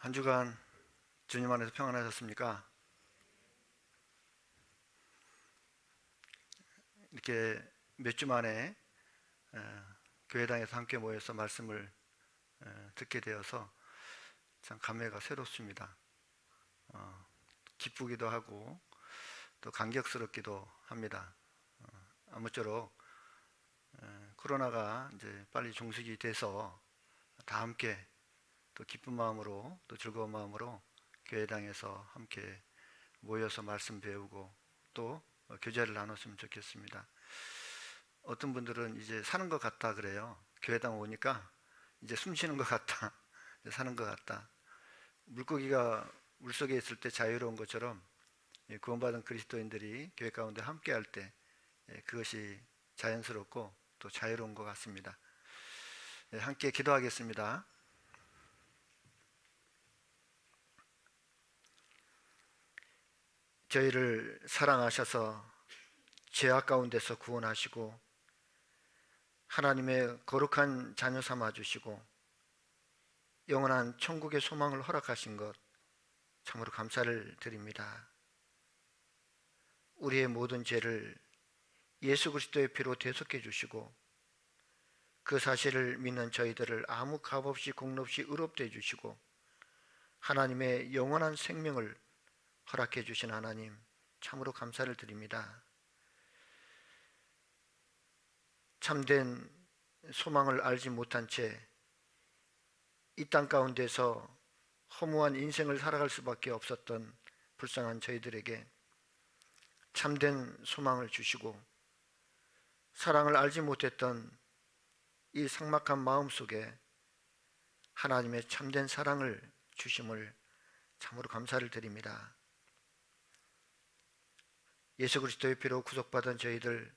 한 주간 주님 안에서 평안하셨습니까? 이렇게 몇 주 만에 교회당에서 함께 모여서 말씀을 듣게 되어서 참 감회가 새롭습니다. 기쁘기도 하고 또 감격스럽기도 합니다. 아무쪼록 코로나가 이제 빨리 종식이 돼서 다 함께 또 기쁜 마음으로 또 즐거운 마음으로 교회당에서 함께 모여서 말씀 배우고 또 교제를 나눴으면 좋겠습니다. 어떤 분들은 이제 사는 것 같다 그래요. 교회당 오니까 이제 숨 쉬는 것 같다, 사는 것 같다. 물고기가 물속에 있을 때 자유로운 것처럼 구원받은 그리스도인들이 교회 가운데 함께 할 때 그것이 자연스럽고 또 자유로운 것 같습니다. 함께 기도하겠습니다. 저희를 사랑하셔서 죄악 가운데서 구원하시고 하나님의 거룩한 자녀 삼아 주시고 영원한 천국의 소망을 허락하신 것 참으로 감사를 드립니다. 우리의 모든 죄를 예수 그리스도의 피로 대속해 주시고 그 사실을 믿는 저희들을 아무 값 없이 공로 없이 의롭게 해주시고 하나님의 영원한 생명을 허락해 주신 하나님 참으로 감사를 드립니다. 참된 소망을 알지 못한 채 이 땅 가운데서 허무한 인생을 살아갈 수밖에 없었던 불쌍한 저희들에게 참된 소망을 주시고 사랑을 알지 못했던 이 삭막한 마음 속에 하나님의 참된 사랑을 주심을 참으로 감사를 드립니다. 예수 그리스도의 피로 구속받은 저희들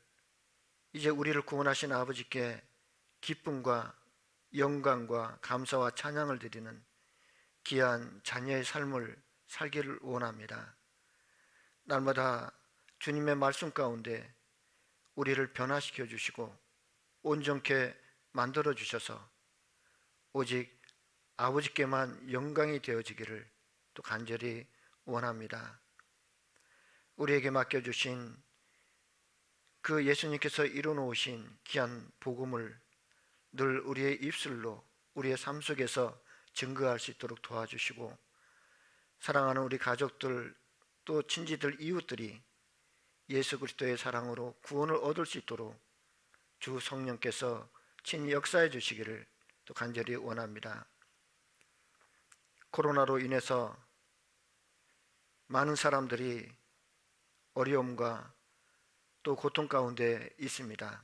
이제 우리를 구원하신 아버지께 기쁨과 영광과 감사와 찬양을 드리는 귀한 자녀의 삶을 살기를 원합니다. 날마다 주님의 말씀 가운데 우리를 변화시켜 주시고 온전케 만들어 주셔서 오직 아버지께만 영광이 되어지기를 또 간절히 원합니다. 우리에게 맡겨주신 그 예수님께서 이루어놓으신 귀한 복음을 늘 우리의 입술로 우리의 삶 속에서 증거할 수 있도록 도와주시고 사랑하는 우리 가족들 또 친지들 이웃들이 예수 그리스도의 사랑으로 구원을 얻을 수 있도록 주 성령께서 친히 역사해 주시기를 또 간절히 원합니다. 코로나로 인해서 많은 사람들이 어려움과 또 고통 가운데 있습니다.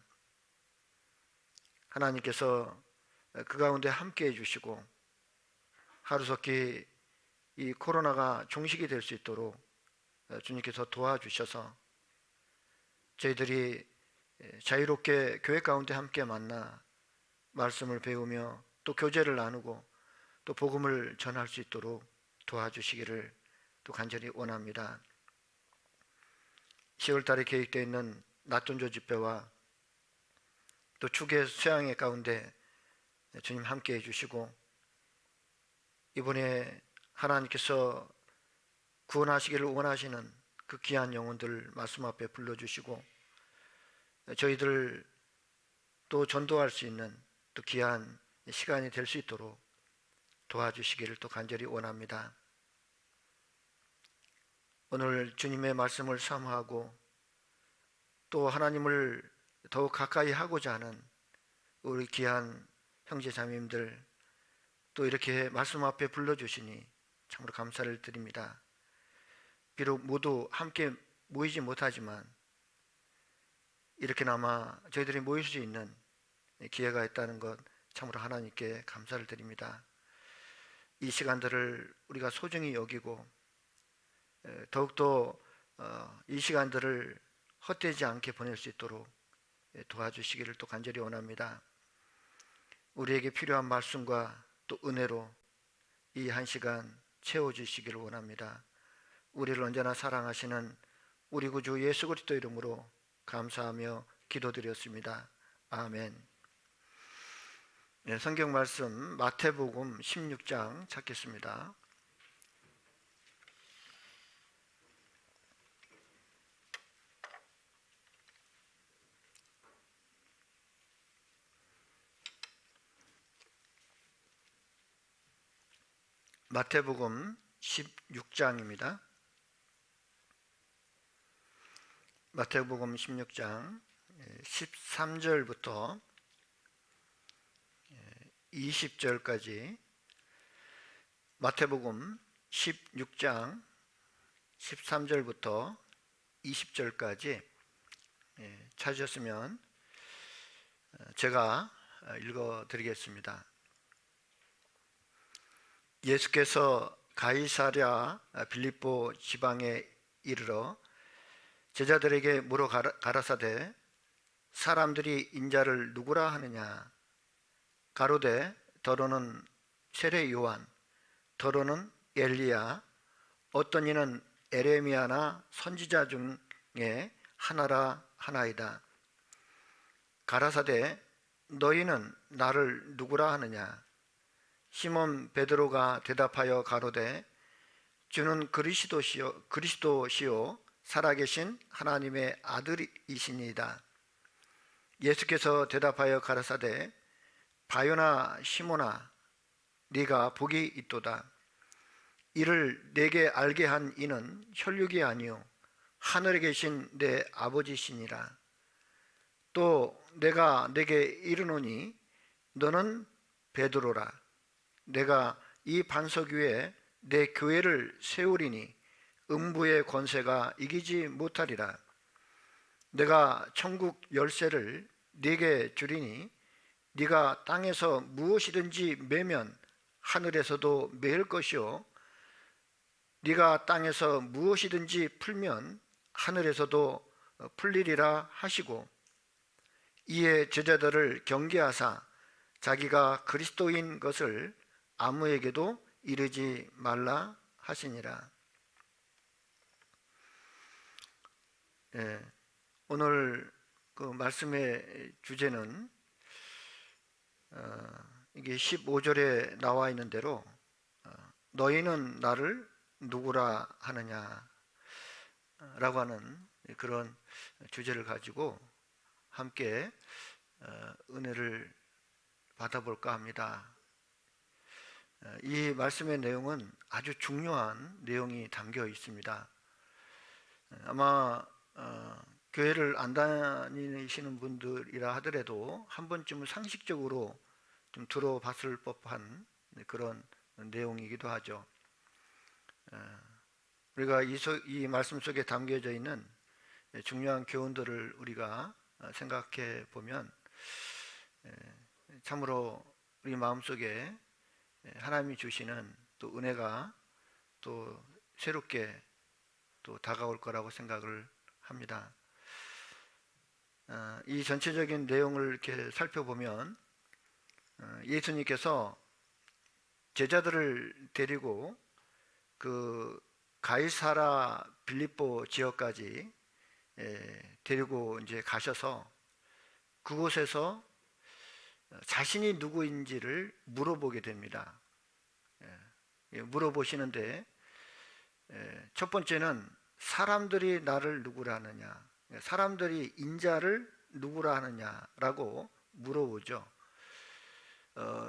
하나님께서 그 가운데 함께 해주시고 하루속히 이 코로나가 종식이 될 수 있도록 주님께서 도와주셔서 저희들이 자유롭게 교회 가운데 함께 만나 말씀을 배우며 또 교제를 나누고 또 복음을 전할 수 있도록 도와주시기를 또 간절히 원합니다. 10월 달에 계획되어 있는 낮돈조 집회와 또 축의 수양회 가운데 주님 함께 해주시고 이번에 하나님께서 구원하시기를 원하시는 그 귀한 영혼들 말씀 앞에 불러주시고 저희들 또 전도할 수 있는 또 귀한 시간이 될 수 있도록 도와주시기를 또 간절히 원합니다. 오늘 주님의 말씀을 사모하고 또 하나님을 더욱 가까이 하고자 하는 우리 귀한 형제 자매님들 또 이렇게 말씀 앞에 불러주시니 참으로 감사를 드립니다. 비록 모두 함께 모이지 못하지만 이렇게나마 저희들이 모일 수 있는 기회가 있다는 것 참으로 하나님께 감사를 드립니다. 이 시간들을 우리가 소중히 여기고 더욱더 이 시간들을 헛되지 않게 보낼 수 있도록 도와주시기를 또 간절히 원합니다. 우리에게 필요한 말씀과 또 은혜로 이 한 시간 채워주시기를 원합니다. 우리를 언제나 사랑하시는 우리 구주 예수 그리스도 이름으로 감사하며 기도드렸습니다. 아멘. 성경 말씀 마태복음 16장 찾겠습니다. 마태복음 16장입니다. 마태복음 16장 13절부터 20절까지, 마태복음 16장 13절부터 20절까지 찾으셨으면 제가 읽어드리겠습니다. 예수께서 가이사랴 빌립보 지방에 이르러 제자들에게 물어 가라사대, 사람들이 인자를 누구라 하느냐? 가로되 더러는 세례 요한, 더러는 엘리야, 어떤 이는 에레미야나 선지자 중에 하나라 하나이다. 가라사대 너희는 나를 누구라 하느냐? 시몬 베드로가 대답하여 가로되 주는 그리스도시요 살아계신 하나님의 아들이시니이다. 예수께서 대답하여 가라사대 바요나 시몬아, 네가 복이 있도다. 이를 내게 알게 한 이는 혈육이 아니요 하늘에 계신 내 아버지시니라. 또 내가 내게 이르노니 너는 베드로라. 내가 이 반석 위에 내 교회를 세우리니 음부의 권세가 이기지 못하리라. 내가 천국 열쇠를 네게 주리니 네가 땅에서 무엇이든지 매면 하늘에서도 매일 것이요 네가 땅에서 무엇이든지 풀면 하늘에서도 풀리리라 하시고, 이에 제자들을 경계하사 자기가 그리스도인 것을 아무에게도 이르지 말라 하시니라. 오늘 그 말씀의 주제는 이게 15절에 나와 있는 대로 너희는 나를 누구라 하느냐 라고 하는 그런 주제를 가지고 함께 은혜를 받아볼까 합니다. 이 말씀의 내용은 아주 중요한 내용이 담겨 있습니다. 아마 교회를 안 다니시는 분들이라 하더라도 한 번쯤은 상식적으로 좀 들어봤을 법한 그런 내용이기도 하죠. 우리가 이 말씀 속에 담겨져 있는 중요한 교훈들을 우리가 생각해 보면 참으로 우리 마음속에 하나님이 주시는 또 은혜가 또 새롭게 또 다가올 거라고 생각을 합니다. 이 전체적인 내용을 이렇게 살펴보면 예수님께서 제자들을 데리고 그 가이사랴 빌립보 지역까지 데리고 이제 가셔서 그곳에서 자신이 누구인지를 물어보게 됩니다. 물어보시는데 첫 번째는 사람들이 나를 누구라 하느냐, 사람들이 인자를 누구라 하느냐라고 물어보죠.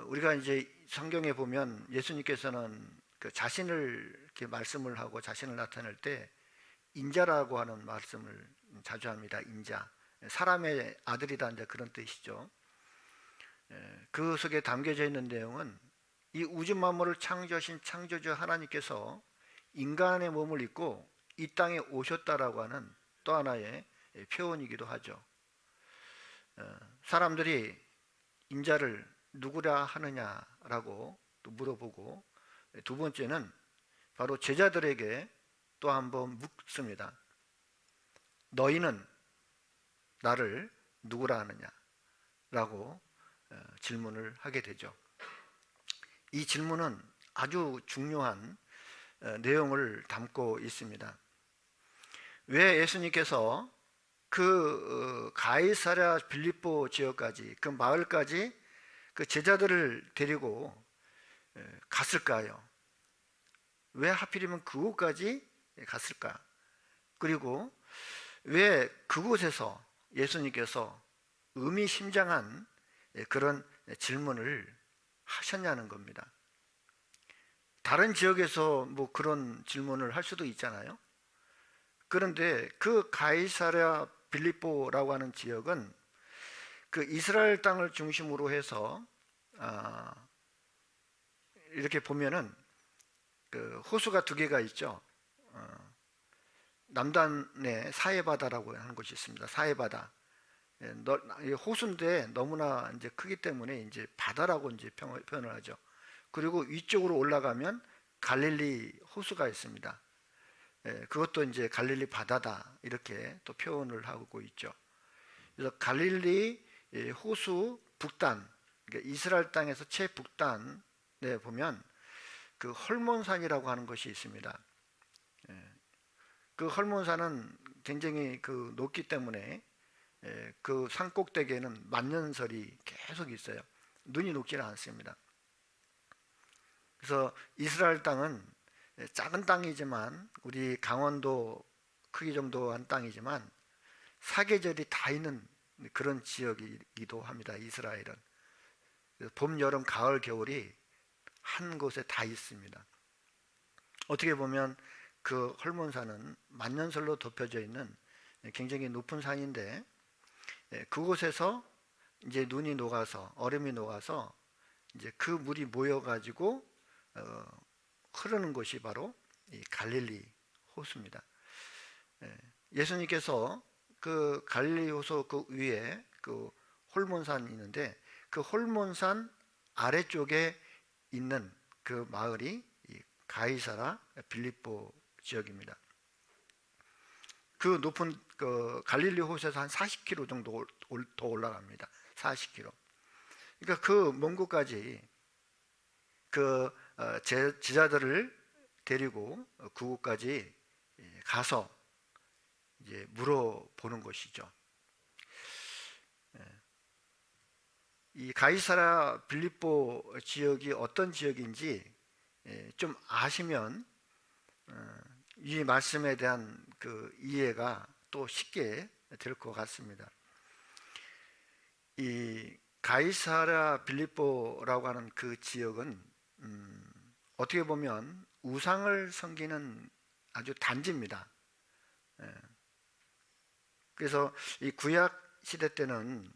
우리가 이제 성경에 보면 예수님께서는 그 자신을 이렇게 말씀을 하고 자신을 나타낼 때 인자라고 하는 말씀을 자주 합니다. 인자, 사람의 아들이다, 이제 그런 뜻이죠. 그 속에 담겨져 있는 내용은 이 우주 만물을 창조하신 창조주 하나님께서 인간의 몸을 입고 이 땅에 오셨다라고 하는 또 하나의 표현이기도 하죠. 사람들이 인자를 누구라 하느냐라고 또 물어보고, 두 번째는 바로 제자들에게 또 한번 묻습니다. 너희는 나를 누구라 하느냐라고 질문을 하게 되죠. 이 질문은 아주 중요한 내용을 담고 있습니다. 왜 예수님께서 그 가이사랴 빌립보 지역까지, 그 마을까지 그 제자들을 데리고 갔을까요? 왜 하필이면 그곳까지 갔을까? 그리고 왜 그곳에서 예수님께서 의미심장한 그런 질문을 하셨냐는 겁니다. 다른 지역에서 뭐 그런 질문을 할 수도 있잖아요. 그런데 그 가이사랴 빌립보라고 하는 지역은 그 이스라엘 땅을 중심으로 해서 이렇게 보면은 그 호수가 두 개가 있죠. 남단에 사해바다라고 하는 곳이 있습니다. 사해바다. 호수인데 너무나 이제 크기 때문에 이제 바다라고 이제 표현을 하죠. 그리고 위쪽으로 올라가면 갈릴리 호수가 있습니다. 그것도 이제 갈릴리 바다다 이렇게 또 표현을 하고 있죠. 그래서 갈릴리 호수 북단, 그러니까 이스라엘 땅에서 최북단에 보면 그 헐몬산이라고 하는 것이 있습니다. 그 헐몬산은 굉장히 그 높기 때문에 그 산 꼭대기에는 만년설이 계속 있어요. 눈이 녹지는 않습니다. 그래서 이스라엘 땅은 작은 땅이지만 우리 강원도 크기 정도 한 땅이지만 사계절이 다 있는 그런 지역이기도 합니다. 이스라엘은 봄, 여름, 가을, 겨울이 한 곳에 다 있습니다. 어떻게 보면 그 헐몬산은 만년설로 덮여져 있는 굉장히 높은 산인데 그곳에서 이제 눈이 녹아서 얼음이 녹아서 이제 그 물이 모여 가지고 흐르는 곳이 바로 이 갈릴리 호수입니다. 예수님께서 그 갈릴리 호수 그 위에 그 홀몬산이 있는데 그 홀몬산 아래쪽에 있는 그 마을이 이 가이사라 빌립보 지역입니다. 그 높은 그 갈릴리 호수에서 한 40km 정도 더 올라갑니다. 40km. 그러니까 그 먼 곳까지 그 제자들을 데리고 그곳까지 가서 이제 물어보는 것이죠. 이 가이사라 빌립보 지역이 어떤 지역인지 좀 아시면 이 말씀에 대한 그 이해가 또 쉽게 될 것 같습니다. 이 가이사랴 빌립보라고 하는 그 지역은 어떻게 보면 우상을 섬기는 아주 단지입니다. 그래서 이 구약 시대 때는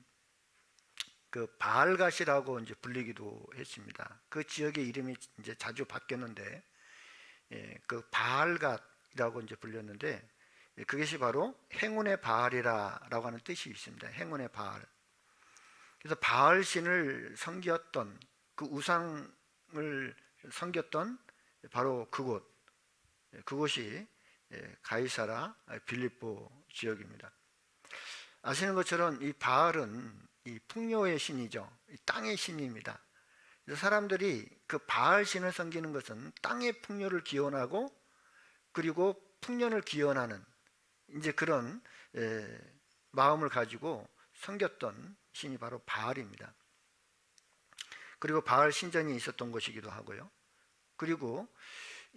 그 바알갓이라고 이제 불리기도 했습니다. 그 지역의 이름이 이제 자주 바뀌었는데 그 바알갓이라고 이제 불렸는데 그것이 바로 행운의 바알이라고 하는 뜻이 있습니다. 행운의 바알. 그래서 바알 신을 섬겼던 그 우상을 섬겼던 바로 그곳이 가이사라 빌립보 지역입니다. 아시는 것처럼 이 바알은 이 풍요의 신이죠. 이 땅의 신입니다. 그래서 사람들이 그 바알 신을 섬기는 것은 땅의 풍요를 기원하고 그리고 풍년을 기원하는 이제 그런 마음을 가지고 섬겼던 신이 바로 바알입니다. 그리고 바알 신전이 있었던 것이기도 하고요. 그리고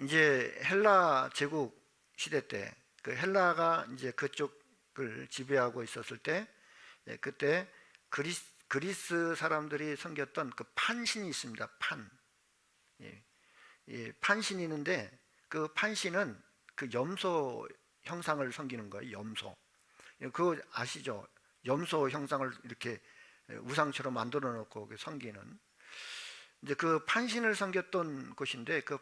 이제 헬라 제국 시대 때 그 헬라가 이제 그쪽을 지배하고 있었을 때 그때 그리스 사람들이 섬겼던 그 판신이 있습니다. 판신이 있는데 그 판신은 그 염소 형상을 섬기는 거예요. 염소. 그거 아시죠? 염소 형상을 이렇게 우상처럼 만들어 놓고 섬기는 이제 그 판신을 섬겼던 곳인데 그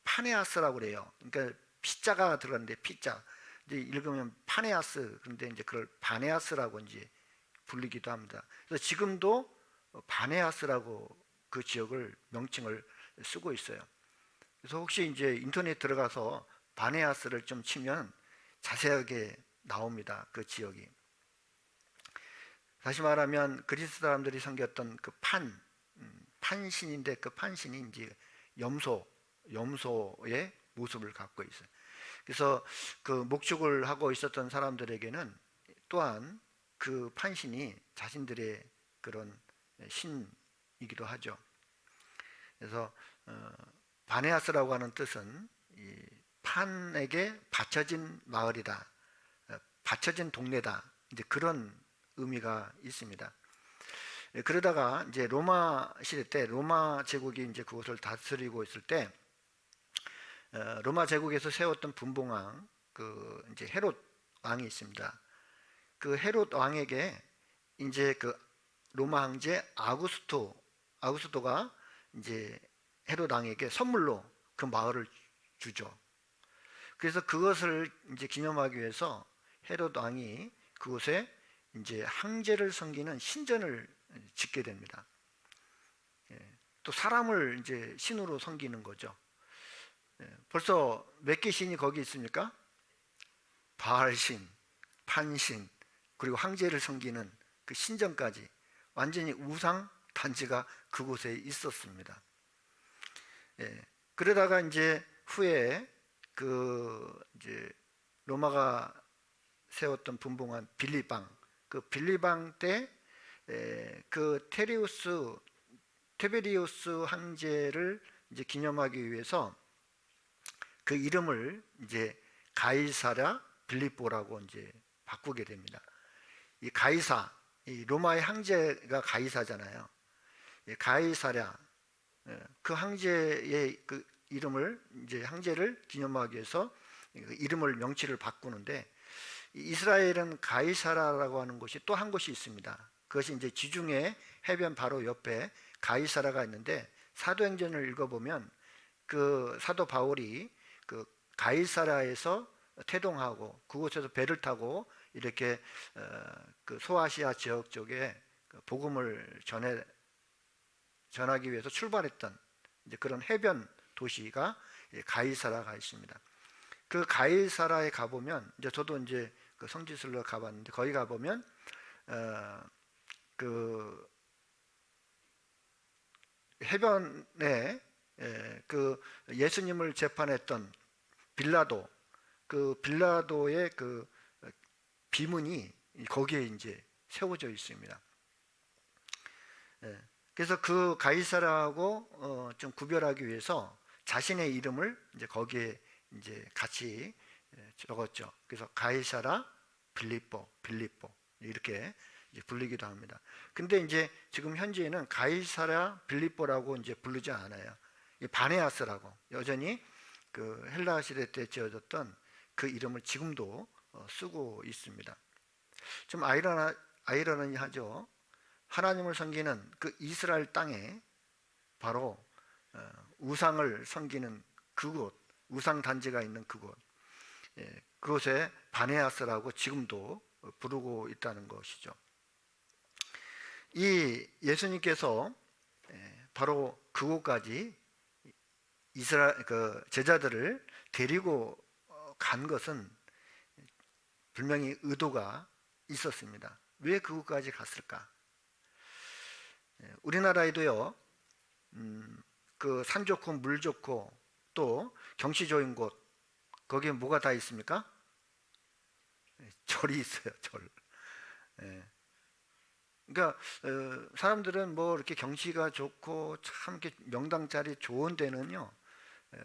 파네아스라고 그래요. 그러니까 피자가 들어갔는데 피자 이제 읽으면 파네아스 그런데 이제 그걸 바네아스라고 이제 불리기도 합니다. 그래서 지금도 바네아스라고 그 지역을 명칭을 쓰고 있어요. 그래서 혹시 이제 인터넷 들어가서 바네아스를 좀 치면 자세하게 나옵니다. 그 지역이. 다시 말하면 그리스 사람들이 섬겼던 그 판신인데 그 판신이 이제 염소의 모습을 갖고 있어요. 그래서 그 목축을 하고 있었던 사람들에게는 또한 그 판신이 자신들의 그런 신이기도 하죠. 그래서 바네아스라고 하는 뜻은 이 판에게 바쳐진 마을이다, 바쳐진 동네다. 이제 그런 의미가 있습니다. 그러다가 이제 로마 시대 때 로마 제국이 이제 그것을 다스리고 있을 때 로마 제국에서 세웠던 분봉왕 그 이제 헤롯 왕이 있습니다. 그 헤롯 왕에게 이제 그 로마 황제 아구스토가 이제 헤롯 왕에게 선물로 그 마을을 주죠. 그래서 그것을 이제 기념하기 위해서 헤롯 왕이 그곳에 이제 황제를 섬기는 신전을 짓게 됩니다. 또 사람을 이제 신으로 섬기는 거죠. 벌써 몇 개 신이 거기 있습니까? 바알신, 판신, 그리고 황제를 섬기는 그 신전까지 완전히 우상 단지가 그곳에 있었습니다. 그러다가 이제 후에 그 이제 로마가 세웠던 분봉한 빌리방, 그 빌리방 때 그 테베리우스 황제를 이제 기념하기 위해서 그 이름을 이제 가이사랴 빌립보라고 이제 바꾸게 됩니다. 이 가이사, 이 로마의 황제가 가이사잖아요. 가이사랴, 그 황제의 그 이름을 이제 황제를 기념하기 위해서 이름을 명치를 바꾸는데, 이스라엘은 가이사라라고 하는 곳이 또 한 곳이 있습니다. 그것이 이제 지중해 해변 바로 옆에 가이사라가 있는데, 사도행전을 읽어보면 그 사도 바울이 그 가이사라에서 태동하고 그곳에서 배를 타고 이렇게 그 소아시아 지역 쪽에 복음을 전하기 위해서 출발했던 이제 그런 해변 도시가 가이사라가 있습니다. 그 가이사라에 가보면, 이제 저도 이제 그 성지순례 가봤는데, 거기 가보면 그 해변에 그 예수님을 재판했던 빌라도, 그 빌라도의 그 비문이 거기에 이제 세워져 있습니다. 그래서 그 가이사라하고 좀 구별하기 위해서 자신의 이름을 이제 거기에 이제 같이 적었죠. 그래서 가이사라 빌립보 이렇게 이제 불리기도 합니다. 근데 이제 지금 현재는 가이사라 빌립보라고 이제 부르지 않아요. 바네아스라고 여전히 그 헬라 시대 때 지어졌던 그 이름을 지금도 쓰고 있습니다. 좀 아이러니하죠. 하나님을 섬기는 그 이스라엘 땅에 바로 우상을 섬기는 그곳, 우상 단지가 있는 그곳, 그곳에 바네아스라고 지금도 부르고 있다는 것이죠. 이 예수님께서 바로 그곳까지 이스라엘 그 제자들을 데리고 간 것은 분명히 의도가 있었습니다. 왜 그곳까지 갔을까? 우리나라에도요, 그 산 좋고 물 좋고 또 경치 좋은 곳, 거기에 뭐가 다 있습니까? 절이 있어요, 절. 그러니까 사람들은 뭐 이렇게 경치가 좋고 참 이렇게 명당 자리 좋은 데는요,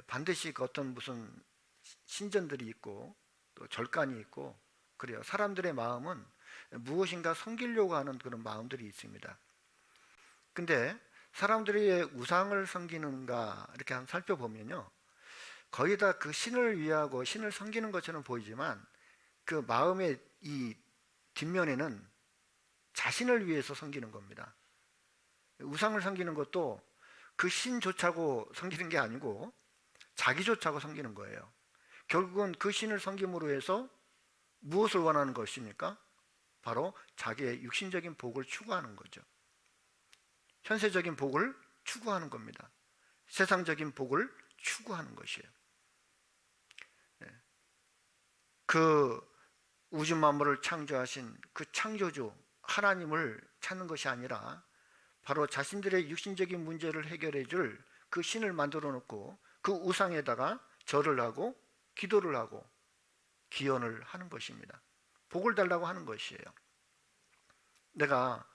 반드시 그 어떤 무슨 신전들이 있고 또 절간이 있고 그래요. 사람들의 마음은 무엇인가 섬기려고 하는 그런 마음들이 있습니다. 근데 사람들이 왜 우상을 섬기는가 이렇게 한번 살펴보면요, 거의 다 그 신을 위하고 신을 섬기는 것처럼 보이지만 그 마음의 이 뒷면에는 자신을 위해서 섬기는 겁니다. 우상을 섬기는 것도 그 신조차고 섬기는 게 아니고 자기조차고 섬기는 거예요. 결국은 그 신을 섬김으로 해서 무엇을 원하는 것입니까? 바로 자기의 육신적인 복을 추구하는 거죠. 현세적인 복을 추구하는 겁니다. 세상적인 복을 추구하는 것이에요. 그 우주 만물을 창조하신 그 창조주 하나님을 찾는 것이 아니라 바로 자신들의 육신적인 문제를 해결해 줄 그 신을 만들어 놓고 그 우상에다가 절을 하고 기도를 하고 기원을 하는 것입니다. 복을 달라고 하는 것이에요. 내가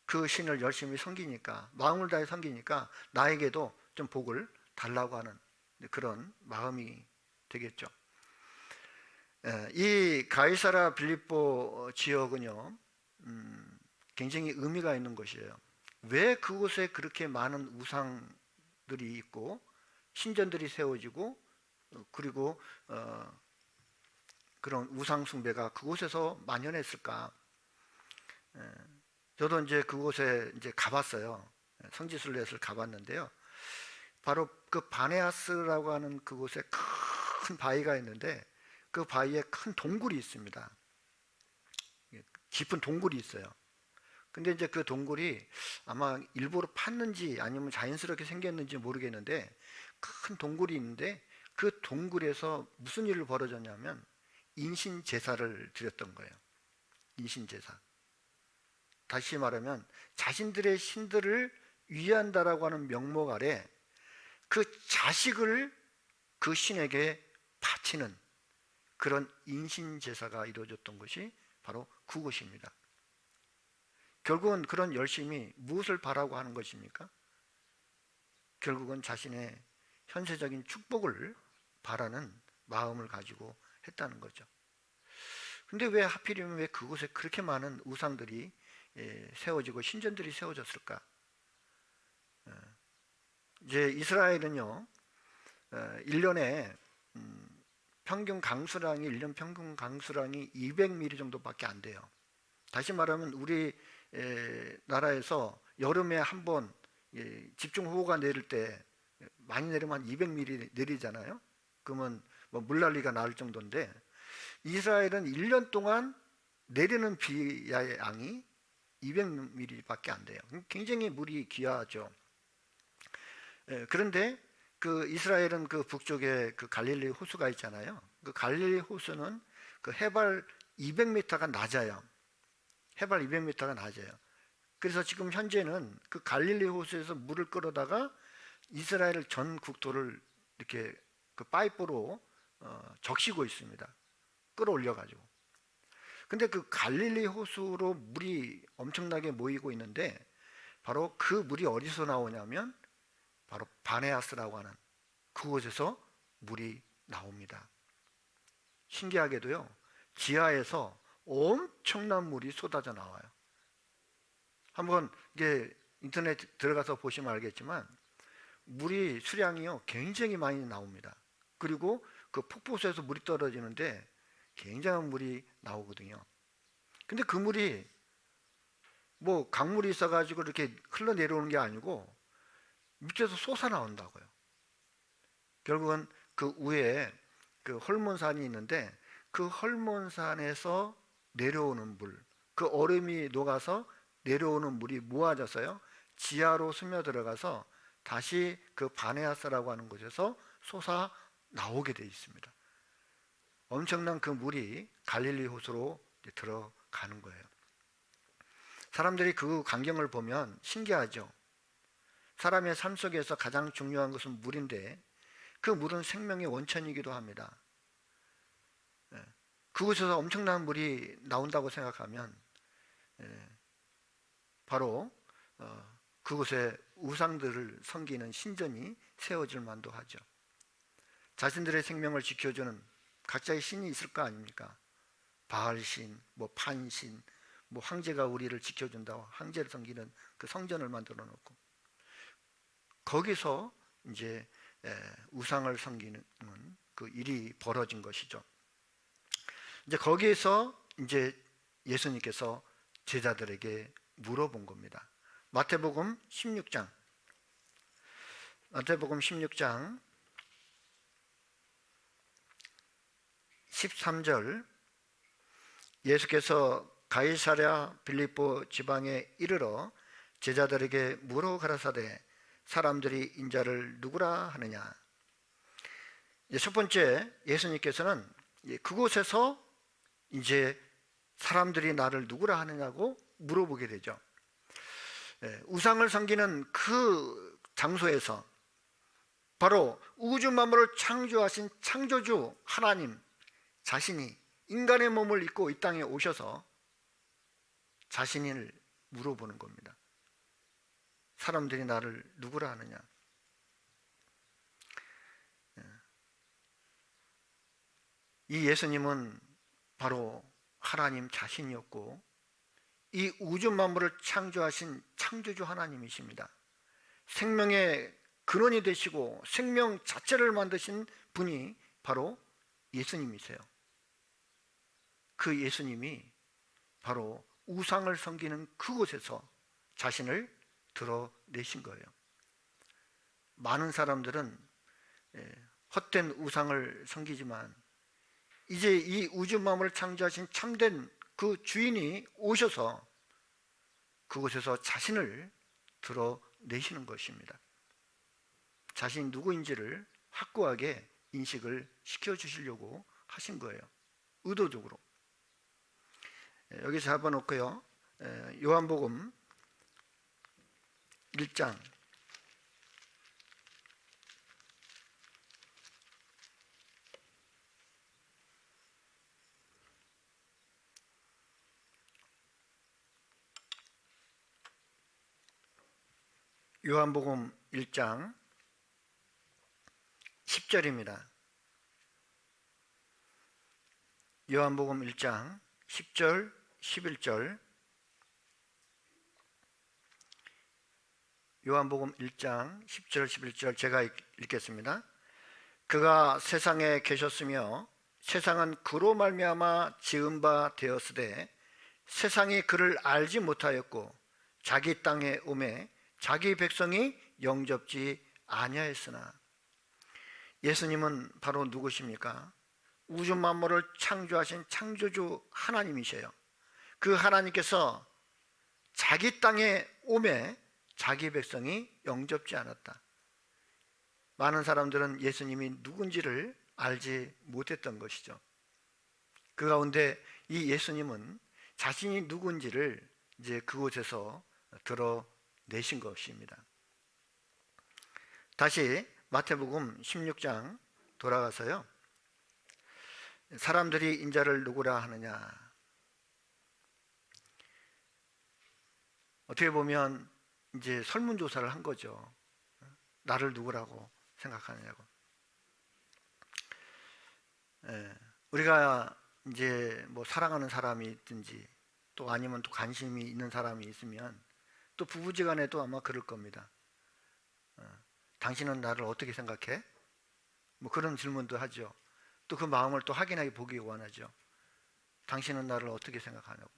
그 신을 열심히 섬기니까, 마음을 다해 섬기니까 나에게도 좀 복을 달라고 하는 그런 마음이 되겠죠. 이 가이사라 빌립보 지역은요, 굉장히 의미가 있는 것이에요. 왜 그곳에 그렇게 많은 우상들이 있고 신전들이 세워지고 그리고 그런 우상 숭배가 그곳에서 만연했을까? 저도 이제 그곳에 이제 가봤어요. 성지순례를 가봤는데요. 바로 그 바네아스라고 하는 그곳에 큰 바위가 있는데 그 바위에 큰 동굴이 있습니다. 깊은 동굴이 있어요. 근데 이제 그 동굴이 아마 일부러 팠는지 아니면 자연스럽게 생겼는지 모르겠는데 큰 동굴이 있는데 그 동굴에서 무슨 일을 벌어졌냐면 인신 제사를 드렸던 거예요. 인신 제사. 다시 말하면 자신들의 신들을 위한다라고 하는 명목 아래 그 자식을 그 신에게 바치는 그런 인신 제사가 이루어졌던 것이 바로 그곳입니다. 결국은 그런 열심이 무엇을 바라고 하는 것입니까? 결국은 자신의 현세적인 축복을 바라는 마음을 가지고 했다는 거죠. 근데 왜 하필이면 왜 그곳에 그렇게 많은 우상들이 세워지고 신전들이 세워졌을까? 이제 이스라엘은요, 1년에 평균 강수량이 1년 평균 강수량이 200mm 정도밖에 안 돼요. 다시 말하면 우리 나라에서 여름에 한 번 집중호우가 내릴 때 많이 내리면 한 200mm 내리잖아요. 그러면 뭐 물난리가 날 정도인데 이스라엘은 1년 동안 내리는 비의 양이 200mm밖에 안 돼요. 굉장히 물이 귀하죠. 그런데 그 이스라엘은 그 북쪽에 그 갈릴리 호수가 있잖아요. 그 갈릴리 호수는 그 해발 200m가 낮아요. 해발 200m가 낮아요. 그래서 지금 현재는 그 갈릴리 호수에서 물을 끌어다가 이스라엘 전 국토를 이렇게 그 파이프로 적시고 있습니다. 끌어올려 가지고. 근데 그 갈릴리 호수로 물이 엄청나게 모이고 있는데 바로 그 물이 어디서 나오냐면 바로 바네아스라고 하는 그곳에서 물이 나옵니다. 신기하게도요, 지하에서 엄청난 물이 쏟아져 나와요. 한번 이게 인터넷 들어가서 보시면 알겠지만 물이 수량이요 굉장히 많이 나옵니다. 그리고 그 폭포수에서 물이 떨어지는데 굉장한 물이 나오거든요. 근데 그 물이 뭐 강물이 있어가지고 이렇게 흘러내려오는 게 아니고 밑에서 솟아 나온다고요. 결국은 그 위에 그 헐몬산이 있는데 그 헐몬산에서 내려오는 물, 그 얼음이 녹아서 내려오는 물이 모아져서요 지하로 스며들어가서 다시 그 바네아스라고 하는 곳에서 솟아 나오게 되어 있습니다. 엄청난 그 물이 갈릴리 호수로 들어가는 거예요. 사람들이 그 광경을 보면 신기하죠. 사람의 삶 속에서 가장 중요한 것은 물인데 그 물은 생명의 원천이기도 합니다. 그곳에서 엄청난 물이 나온다고 생각하면 바로 그곳에 우상들을 섬기는 신전이 세워질 만도 하죠. 자신들의 생명을 지켜주는 각자의 신이 있을 거 아닙니까? 바알신, 뭐 판신, 뭐 황제가 우리를 지켜준다고 황제를 섬기는 그 성전을 만들어 놓고 거기서 이제 우상을 섬기는 그 일이 벌어진 것이죠. 이제 거기에서 이제 예수님께서 제자들에게 물어본 겁니다. 마태복음 16장 13절 예수께서 가이사랴 빌립보 지방에 이르러 제자들에게 물어 가라사대 사람들이 인자를 누구라 하느냐. 첫 번째 예수님께서는 그곳에서 이제 사람들이 나를 누구라 하느냐고 물어보게 되죠. 우상을 섬기는 그 장소에서 바로 우주 만물을 창조하신 창조주 하나님 자신이 인간의 몸을 입고 이 땅에 오셔서 자신을 물어보는 겁니다. 사람들이 나를 누구라 하느냐. 이 예수님은 바로 하나님 자신이었고 이 우주 만물을 창조하신 창조주 하나님이십니다. 생명의 근원이 되시고 생명 자체를 만드신 분이 바로 예수님이세요. 그 예수님이 바로 우상을 섬기는 그곳에서 자신을 드러내신 거예요. 많은 사람들은 헛된 우상을 섬기지만 이제 이 우주 만물을 창조하신 참된 그 주인이 오셔서 그곳에서 자신을 드러내시는 것입니다. 자신이 누구인지를 확고하게 인식을 시켜주시려고 하신 거예요. 의도적으로. 여기 잡아놓고요. 요한복음 1장 요한복음 1장 10절입니다. 요한복음 1장 10절, 11절. 요한복음 1장 10절, 11절 제가 읽겠습니다. 그가 세상에 계셨으며 세상은 그로 말미암아 지은 바 되었으되 세상이 그를 알지 못하였고 자기 땅에 오매 자기 백성이 영접지 아니하였으나. 예수님은 바로 누구십니까? 우주 만물을 창조하신 창조주 하나님이세요. 그 하나님께서 자기 땅에 오매 자기 백성이 영접지 않았다. 많은 사람들은 예수님이 누군지를 알지 못했던 것이죠. 그 가운데 이 예수님은 자신이 누군지를 이제 그곳에서 드러내신 것입니다. 다시 마태복음 16장 돌아가서요. 사람들이 인자를 누구라 하느냐. 어떻게 보면 이제 설문조사를 한 거죠. 나를 누구라고 생각하느냐고. 우리가 이제 뭐 사랑하는 사람이 있든지 또 아니면 또 관심이 있는 사람이 있으면 또 부부지간에도 아마 그럴 겁니다. 당신은 나를 어떻게 생각해? 뭐 그런 질문도 하죠. 또 그 마음을 또 확인하게 보기 원하죠. 당신은 나를 어떻게 생각하냐고.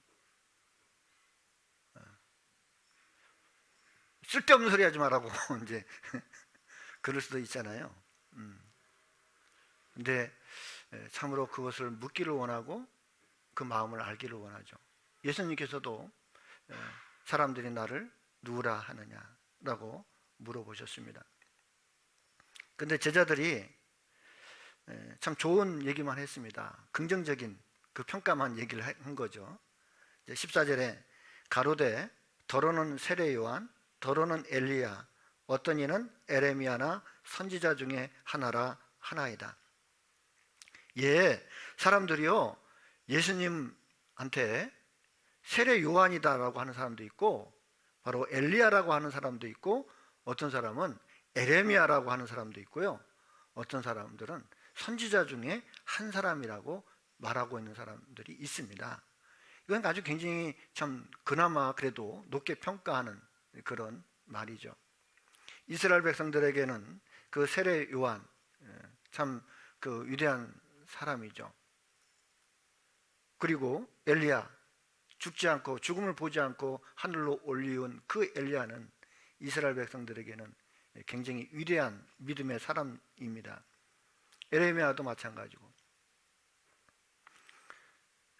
쓸데없는 소리 하지 말라고 이제 그럴 수도 있잖아요. 근데 참으로 그것을 묻기를 원하고 그 마음을 알기를 원하죠. 예수님께서도 사람들이 나를 누구라 하느냐라고 물어보셨습니다. 근데 제자들이 참 좋은 얘기만 했습니다. 긍정적인 그 평가만 얘기를 한 거죠. 14절에 가로되 더러는 세례 요한, 더러는 엘리야, 어떤 이는 에레미야나 선지자 중에 하나이다. 사람들이요 예수님한테 세례 요한이다라고 하는 사람도 있고 바로 엘리야라고 하는 사람도 있고 어떤 사람은 에레미야라고 하는 사람도 있고요. 어떤 사람들은 선지자 중에 한 사람이라고 말하고 있는 사람들이 있습니다. 이건 아주 굉장히 참 그나마 그래도 높게 평가하는 그런 말이죠. 이스라엘 백성들에게는 그 세례 요한 참 그 위대한 사람이죠. 그리고 엘리야, 죽지 않고 죽음을 보지 않고 하늘로 올리운 그 엘리야는 이스라엘 백성들에게는 굉장히 위대한 믿음의 사람입니다. 에레미야도 마찬가지고.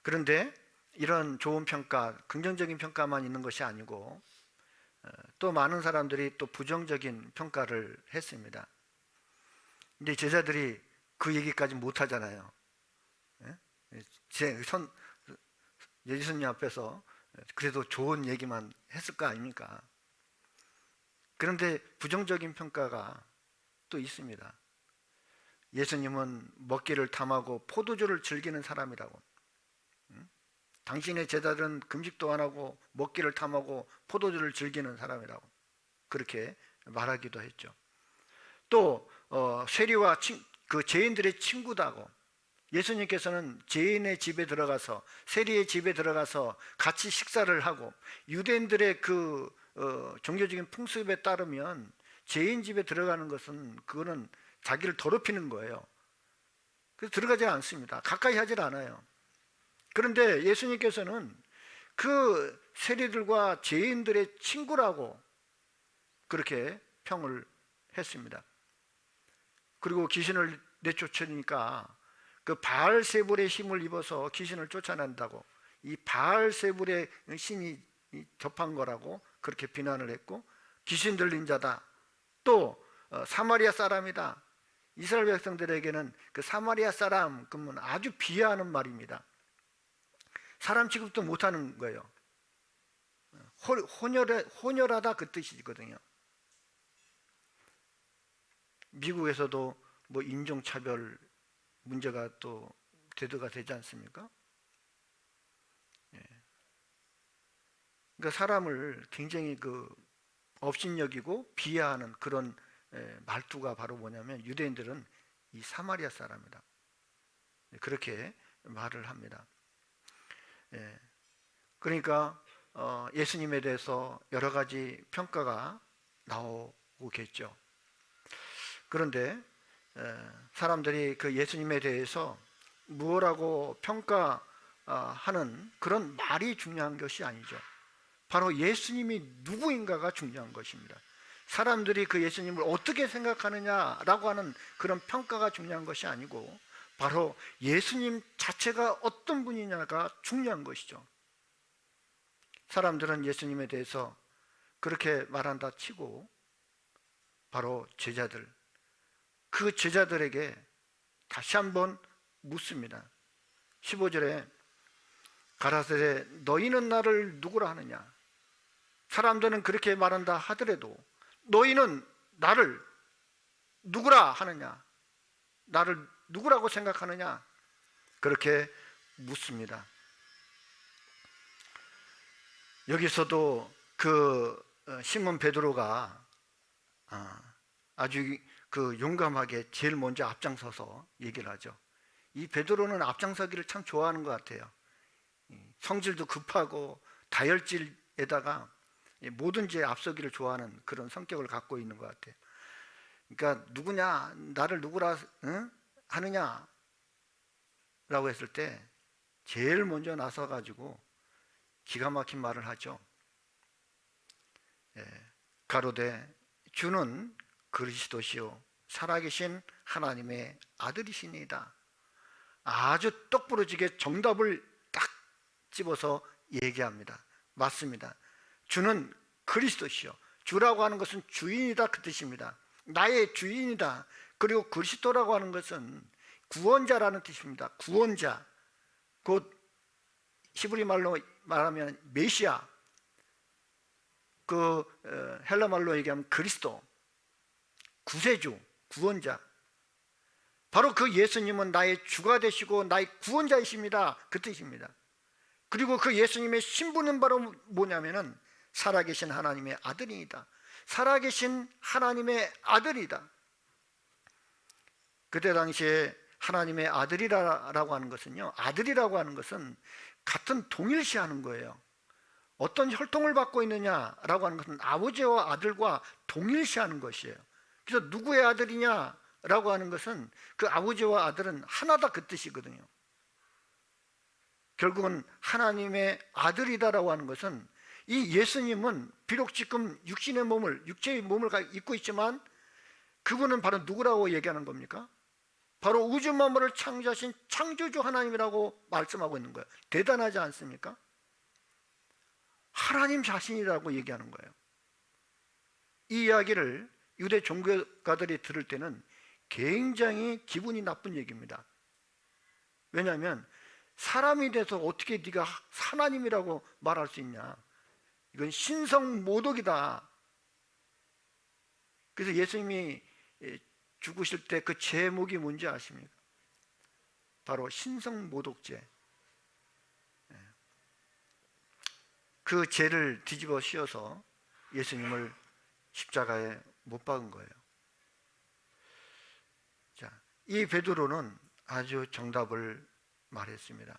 그런데 이런 좋은 평가, 긍정적인 평가만 있는 것이 아니고 또 많은 사람들이 또 부정적인 평가를 했습니다. 근데 제자들이 그 얘기까지 못 하잖아요. 예수님 앞에서 그래도 좋은 얘기만 했을 거 아닙니까? 그런데 부정적인 평가가 또 있습니다. 예수님은 먹기를 탐하고 포도주를 즐기는 사람이라고. 당신의 제자들은 금식도 안 하고 먹기를 탐하고 포도주를 즐기는 사람이라고 그렇게 말하기도 했죠. 또 세리와 그 죄인들의 친구다고. 예수님께서는 죄인의 집에 들어가서 세리의 집에 들어가서 같이 식사를 하고 유대인들의 그 종교적인 풍습에 따르면 죄인 집에 들어가는 것은 그거는 자기를 더럽히는 거예요. 그래서 들어가지 않습니다. 가까이 하질 않아요. 그런데 예수님께서는 그 세리들과 죄인들의 친구라고 그렇게 평을 했습니다. 그리고 귀신을 내쫓으니까 그 바알세불의 힘을 입어서 귀신을 쫓아낸다고, 이 바알세불의 신이 접한 거라고 그렇게 비난을 했고, 귀신 들린 자다, 또 사마리아 사람이다. 이스라엘 백성들에게는 그 사마리아 사람 그러면 아주 비하하는 말입니다. 사람 취급도 못하는 거예요. 혼혈하다 그 뜻이거든요. 미국에서도 뭐 인종차별 문제가 또 대두가 되지 않습니까? 예. 그러니까 사람을 굉장히 그 업신여기고 비하하는 그런 말투가 바로 뭐냐면, 유대인들은 이 사마리아 사람이다, 그렇게 말을 합니다. 그러니까 예수님에 대해서 여러 가지 평가가 나오겠죠. 그런데 사람들이 그 예수님에 대해서 무엇라고 평가하는 그런 말이 중요한 것이 아니죠. 바로 예수님이 누구인가가 중요한 것입니다. 사람들이 그 예수님을 어떻게 생각하느냐라고 하는 그런 평가가 중요한 것이 아니고, 바로 예수님 자체가 어떤 분이냐가 중요한 것이죠. 사람들은 예수님에 대해서 그렇게 말한다 치고, 바로 제자들, 그 제자들에게 다시 한번 묻습니다. 15절에 가라사대 너희는 나를 누구라 하느냐. 사람들은 그렇게 말한다 하더라도 너희는 나를 누구라 하느냐, 나를 누구라고 생각하느냐, 그렇게 묻습니다. 여기서도 그 시몬 베드로가 아주 그 용감하게 제일 먼저 앞장서서 얘기를 하죠. 이 베드로는 앞장서기를 참 좋아하는 것 같아요. 성질도 급하고 다혈질에다가 뭐든지 앞서기를 좋아하는 그런 성격을 갖고 있는 것 같아요. 그러니까 누구냐, 나를 누구라 하느냐 라고 했을 때 제일 먼저 나서 가지고 기가 막힌 말을 하죠. 가로되 주는 그리스도시요 살아계신 하나님의 아들이시니이다. 아주 똑부러지게 정답을 딱 집어서 얘기합니다. 맞습니다. 주는 그리스도시요, 주라고 하는 것은 주인이다 그 뜻입니다. 나의 주인이다. 그리고 그리스도라고 하는 것은 구원자라는 뜻입니다. 구원자, 곧 히브리 말로 말하면 메시아, 그 헬라 말로 얘기하면 그리스도, 구세주, 구원자. 바로 그 예수님은 나의 주가 되시고 나의 구원자이십니다 그 뜻입니다. 그리고 그 예수님의 신분은 바로 뭐냐면은 살아계신 하나님의 아들이다. 살아계신 하나님의 아들이다. 그때 당시에 하나님의 아들이라고 하는 것은요, 아들이라고 하는 것은 같은 동일시하는 거예요. 어떤 혈통을 받고 있느냐라고 하는 것은 아버지와 아들과 동일시하는 것이에요. 그래서 누구의 아들이냐라고 하는 것은 그 아버지와 아들은 하나다 그 뜻이거든요. 결국은 하나님의 아들이다라고 하는 것은, 이 예수님은 비록 지금 육신의 몸을, 육체의 몸을 입고 있지만 그분은 바로 누구라고 얘기하는 겁니까? 바로 우주 만물을 창조하신 창조주 하나님이라고 말씀하고 있는 거예요. 대단하지 않습니까? 하나님 자신이라고 얘기하는 거예요. 이 이야기를 유대 종교가들이 들을 때는 굉장히 기분이 나쁜 얘기입니다. 왜냐하면 사람이 돼서 어떻게 네가 하나님이라고 말할 수 있냐, 이건 신성모독이다. 그래서 예수님이 죽으실 때 그 제목이 뭔지 아십니까? 바로 신성모독죄. 그 죄를 뒤집어 씌워서 예수님을 십자가에 못 박은 거예요. 자, 이 베드로는 아주 정답을 말했습니다.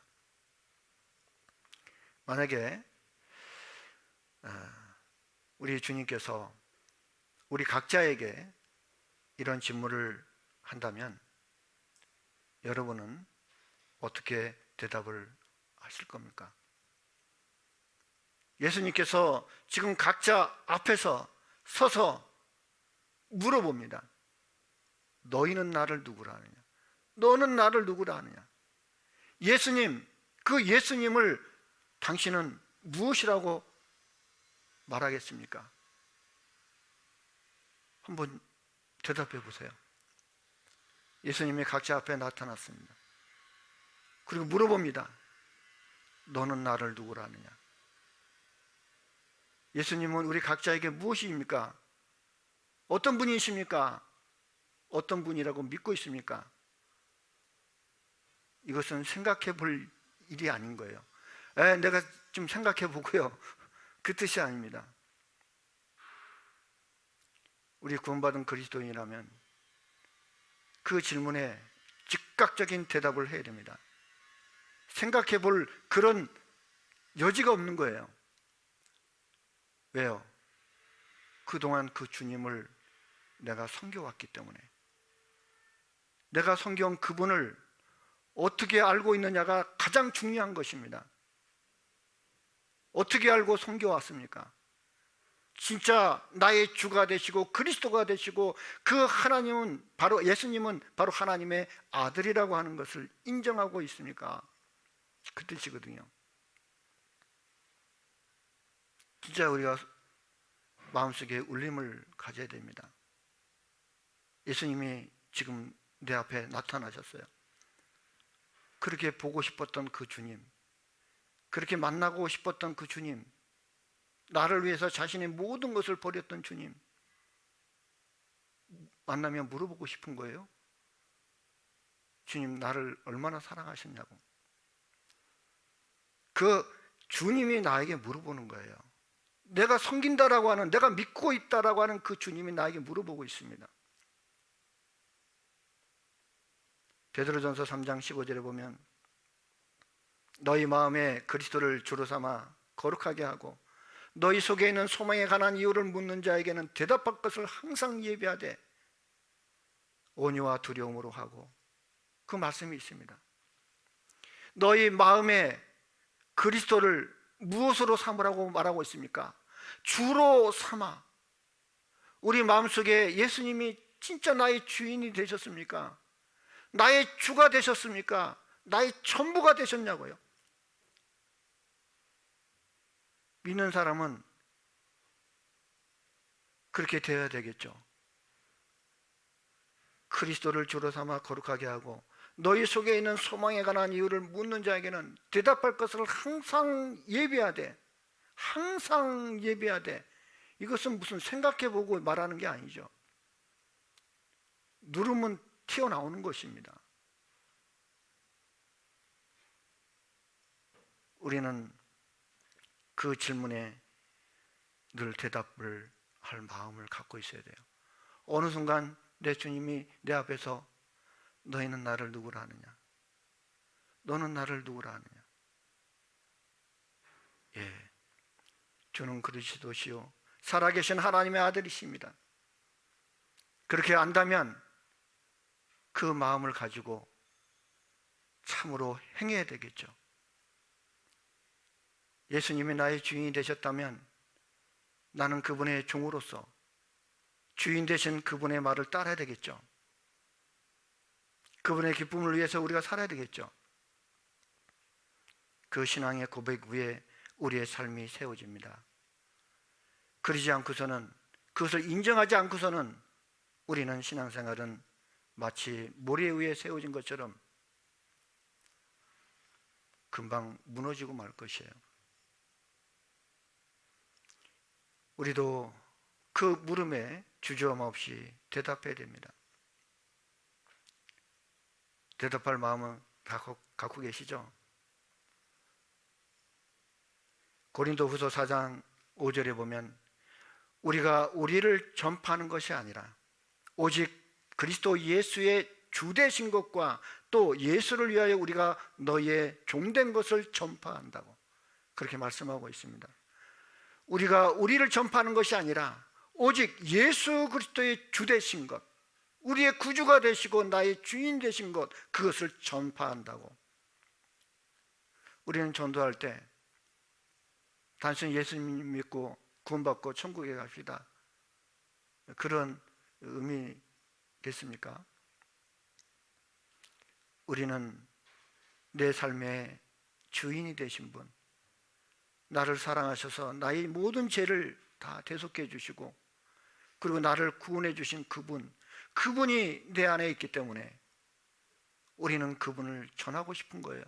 만약에 우리 주님께서 우리 각자에게 이런 질문을 한다면 여러분은 어떻게 대답을 하실 겁니까? 예수님께서 지금 각자 앞에서 서서 물어봅니다. 너희는 나를 누구라 하느냐? 너는 나를 누구라 하느냐? 예수님, 그 예수님을 당신은 무엇이라고 말하겠습니까? 한번 대답해 보세요. 예수님이 각자 앞에 나타났습니다. 그리고 물어봅니다. 너는 나를 누구라 하느냐? 예수님은 우리 각자에게 무엇입니까? 어떤 분이십니까? 어떤 분이라고 믿고 있습니까? 이것은 생각해 볼 일이 아닌 거예요. 내가 좀 생각해 보고요. 그 뜻이 아닙니다. 우리 구원받은 그리스도인이라면 그 질문에 즉각적인 대답을 해야 됩니다. 생각해 볼 그런 여지가 없는 거예요. 왜요? 그동안 그 주님을 내가 섬겨왔기 때문에. 내가 섬겨온 그분을 어떻게 알고 있느냐가 가장 중요한 것입니다. 어떻게 알고 섬겨왔습니까? 진짜 나의 주가 되시고 그리스도가 되시고 그 하나님은 바로 예수님은 바로 하나님의 아들이라고 하는 것을 인정하고 있습니까? 그 뜻이거든요. 진짜 우리가 마음속에 울림을 가져야 됩니다. 예수님이 지금 내 앞에 나타나셨어요. 그렇게 보고 싶었던 그 주님, 그렇게 만나고 싶었던 그 주님, 나를 위해서 자신의 모든 것을 버렸던 주님, 만나면 물어보고 싶은 거예요. 주님, 나를 얼마나 사랑하셨냐고. 그 주님이 나에게 물어보는 거예요. 내가 섬긴다라고 하는, 내가 믿고 있다라고 하는 그 주님이 나에게 물어보고 있습니다. 베드로전서 3장 15절에 보면 너희 마음에 그리스도를 주로 삼아 거룩하게 하고 너희 속에 있는 소망에 관한 이유를 묻는 자에게는 대답할 것을 항상 예비하되 온유와 두려움으로 하고, 그 말씀이 있습니다. 너희 마음에 그리스도를 무엇으로 삼으라고 말하고 있습니까? 주로 삼아. 우리 마음속에 예수님이 진짜 나의 주인이 되셨습니까? 나의 주가 되셨습니까? 나의 전부가 되셨냐고요. 믿는 사람은 그렇게 되어야 되겠죠. 그리스도를 주로 삼아 거룩하게 하고 너희 속에 있는 소망에 관한 이유를 묻는 자에게는 대답할 것을 항상 예비하되, 항상 예비하되. 이것은 무슨 생각해보고 말하는 게 아니죠. 누르면 튀어나오는 것입니다. 우리는 그 질문에 늘 대답을 할 마음을 갖고 있어야 돼요. 어느 순간 내 주님이 내 앞에서 너희는 나를 누구라 하느냐? 너는 나를 누구라 하느냐? 예, 주는 그리스도시요 살아계신 하나님의 아들이십니다. 그렇게 안다면 그 마음을 가지고 참으로 행해야 되겠죠. 예수님이 나의 주인이 되셨다면 나는 그분의 종으로서 주인 되신 그분의 말을 따라야 되겠죠. 그분의 기쁨을 위해서 우리가 살아야 되겠죠. 그 신앙의 고백 위에 우리의 삶이 세워집니다. 그러지 않고서는, 그것을 인정하지 않고서는 우리는 신앙생활은 마치 모래 위에 세워진 것처럼 금방 무너지고 말 것이에요. 우리도 그 물음에 주저함 없이 대답해야 됩니다. 대답할 마음은 갖고 계시죠? 고린도후서 4장 5절에 보면 우리가 우리를 전파하는 것이 아니라 오직 그리스도 예수의 주되신 것과 또 예수를 위하여 우리가 너희의 종된 것을 전파한다고 그렇게 말씀하고 있습니다. 우리가 우리를 전파하는 것이 아니라 오직 예수 그리스도의 주 되신 것, 우리의 구주가 되시고 나의 주인 되신 것, 그것을 전파한다고. 우리는 전도할 때 단순히 예수님 믿고 구원받고 천국에 갑시다, 그런 의미겠습니까? 우리는 내 삶의 주인이 되신 분, 나를 사랑하셔서 나의 모든 죄를 다 대속해 주시고 그리고 나를 구원해 주신 그분이 내 안에 있기 때문에 우리는 그분을 전하고 싶은 거예요.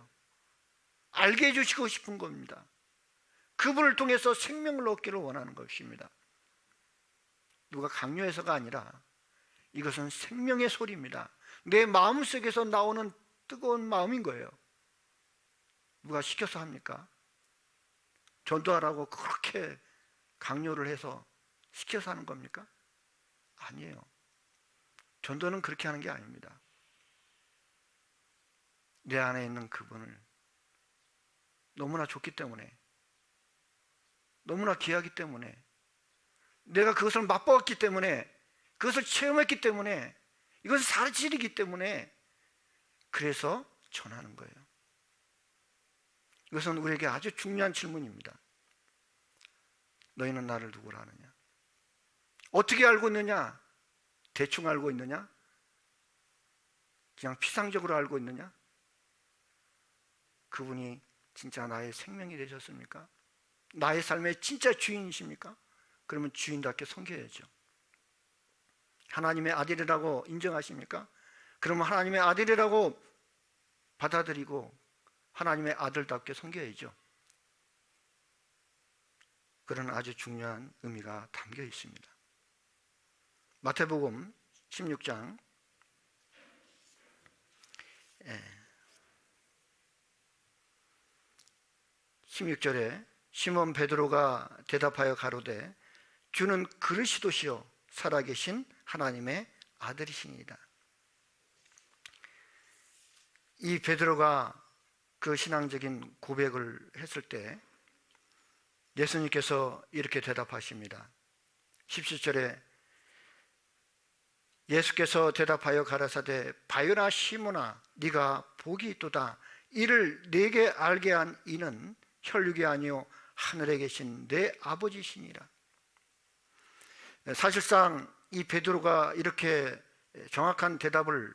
알게 해주시고 싶은 겁니다. 그분을 통해서 생명을 얻기를 원하는 것입니다. 누가 강요해서가 아니라 이것은 생명의 소리입니다. 내 마음속에서 나오는 뜨거운 마음인 거예요. 누가 시켜서 합니까? 전도하라고 그렇게 강요를 해서 시켜서 하는 겁니까? 아니에요. 전도는 그렇게 하는 게 아닙니다. 내 안에 있는 그분을 너무나 좋기 때문에, 너무나 귀하기 때문에, 내가 그것을 맛보았기 때문에, 그것을 체험했기 때문에, 이것은 사실이기 때문에 그래서 전하는 거예요. 이것은 우리에게 아주 중요한 질문입니다. 너희는 나를 누구라 하느냐? 어떻게 알고 있느냐? 대충 알고 있느냐? 그냥 피상적으로 알고 있느냐? 그분이 진짜 나의 생명이 되셨습니까? 나의 삶의 진짜 주인이십니까? 그러면 주인답게 섬겨야죠. 하나님의 아들이라고 인정하십니까? 그러면 하나님의 아들이라고 받아들이고 하나님의 아들답게 섬겨야죠. 그런 아주 중요한 의미가 담겨 있습니다. 마태복음 16장 16절에 시몬 베드로가 대답하여 가로되 주는 그리스도시요 살아계신 하나님의 아들이시니이다. 이 베드로가 그 신앙적인 고백을 했을 때 예수님께서 이렇게 대답하십니다. 17절에 예수께서 대답하여 가라사대 바요나 시몬아 네가 복이 있도다. 이를 네게 알게 한 이는 혈육이 아니요 하늘에 계신 내 아버지시니라. 사실상 이 베드로가 이렇게 정확한 대답을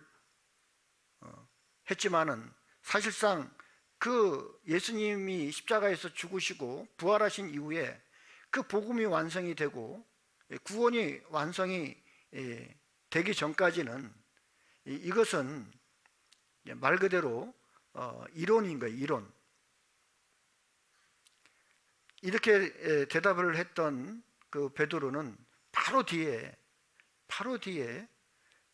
했지만은 사실상 그 예수님이 십자가에서 죽으시고 부활하신 이후에 그 복음이 완성이 되고 구원이 완성이 되기 전까지는 이것은 말 그대로 이론인 거예요. 이론. 이렇게 대답을 했던 그 베드로는 바로 뒤에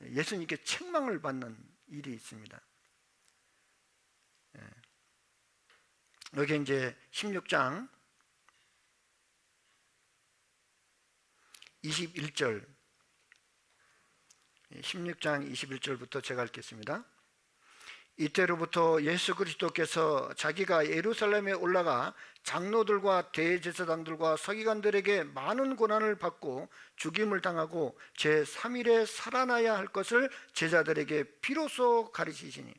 예수님께 책망을 받는 일이 있습니다. 여기 이제 16장 21절 16장 21절부터 제가 읽겠습니다. 이때로부터 예수 그리스도께서 자기가 예루살렘에 올라가 장로들과 대제사장들과 서기관들에게 많은 고난을 받고 죽임을 당하고 제3일에 살아나야 할 것을 제자들에게 비로소 가르치시니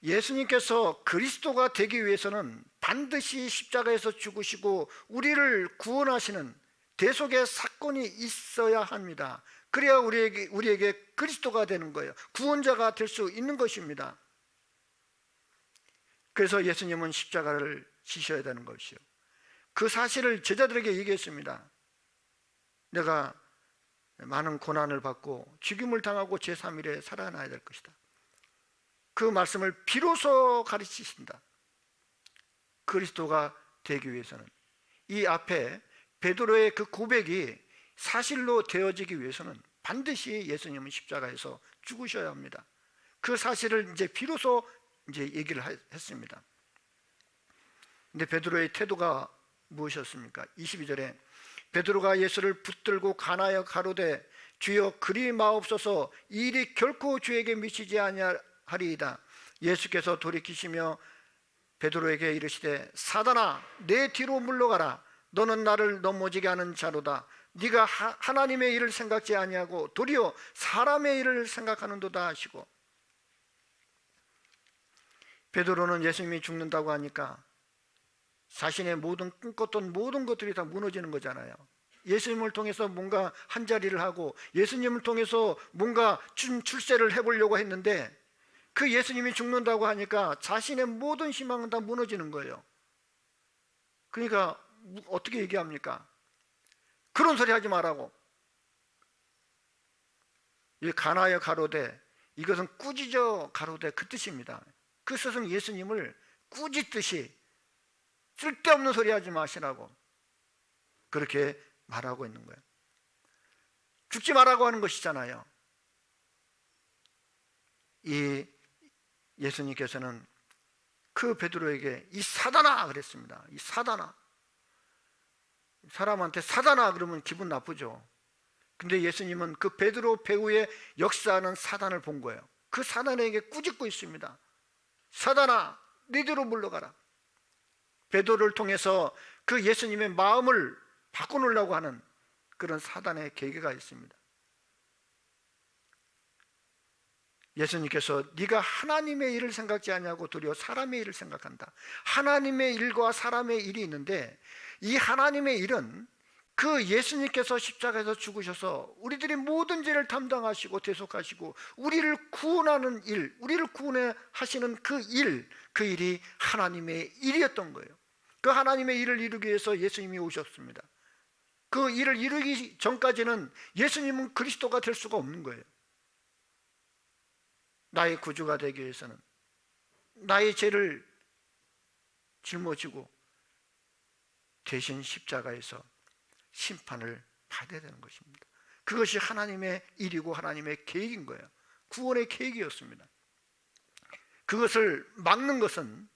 예수님께서 그리스도가 되기 위해서는 반드시 십자가에서 죽으시고 우리를 구원하시는 대속의 사건이 있어야 합니다. 그래야 우리에게 그리스도가 되는 거예요. 구원자가 될 수 있는 것입니다. 그래서 예수님은 십자가를 지셔야 되는 것이요. 그 사실을 제자들에게 얘기했습니다. 내가 많은 고난을 받고 죽임을 당하고 제3일에 살아나야 될 것이다. 그 말씀을 비로소 가르치신다. 그리스도가 되기 위해서는 이 앞에 베드로의 그 고백이 사실로 되어지기 위해서는 반드시 예수님은 십자가에서 죽으셔야 합니다. 그 사실을 이제 비로소 이제 얘기를 했습니다. 근데 베드로의 태도가 무엇이었습니까? 22절에 베드로가 예수를 붙들고 간하여 가로되 주여 그리 마옵소서 이 일이 결코 주에게 미치지 아니하리이다. 예수께서 돌이키시며 베드로에게 이르시되 사단아 내 뒤로 물러가라. 너는 나를 넘어지게 하는 자로다. 네가 하나님의 일을 생각지 아니하고 도리어 사람의 일을 생각하는도다 하시고, 베드로는 예수님이 죽는다고 하니까 자신의 모든 꿈꿨던 모든 것들이 다 무너지는 거잖아요. 예수님을 통해서 뭔가 한 자리를 하고 예수님을 통해서 뭔가 출세를 해보려고 했는데, 그 예수님이 죽는다고 하니까 자신의 모든 희망은 다 무너지는 거예요. 그러니까 어떻게 얘기합니까? 그런 소리 하지 말라고. 이 가나여 가로되, 이것은 꾸짖어 가로되 그 뜻입니다. 그 스승 예수님을 꾸짖듯이 쓸데없는 소리 하지 마시라고 그렇게 말하고 있는 거예요. 죽지 말라고 하는 것이잖아요. 이 예수님께서는 그 베드로에게 이 사단아 그랬습니다. 이 사단아. 사람한테 사단아 그러면 기분 나쁘죠. 근데 예수님은 그 베드로 배후에 역사하는 사단을 본 거예요. 그 사단에게 꾸짖고 있습니다. 사단아, 니대로 물러가라. 베드로를 통해서 그 예수님의 마음을 바꿔놓으려고 하는 그런 사단의 계계가 있습니다. 예수님께서 네가 하나님의 일을 생각지 않냐고 도리어 사람의 일을 생각한다. 하나님의 일과 사람의 일이 있는데, 이 하나님의 일은 그 예수님께서 십자가에서 죽으셔서 우리들이 모든 죄를 담당하시고 대속하시고 우리를 구원하는 일, 우리를 구원해 하시는 그 일이 하나님의 일이었던 거예요. 그 하나님의 일을 이루기 위해서 예수님이 오셨습니다. 그 일을 이루기 전까지는 예수님은 그리스도가 될 수가 없는 거예요. 나의 구주가 되기 위해서는 나의 죄를 짊어지고 대신 십자가에서 심판을 받아야 되는 것입니다. 그것이 하나님의 일이고 하나님의 계획인 거예요. 구원의 계획이었습니다. 그것을 막는 것은,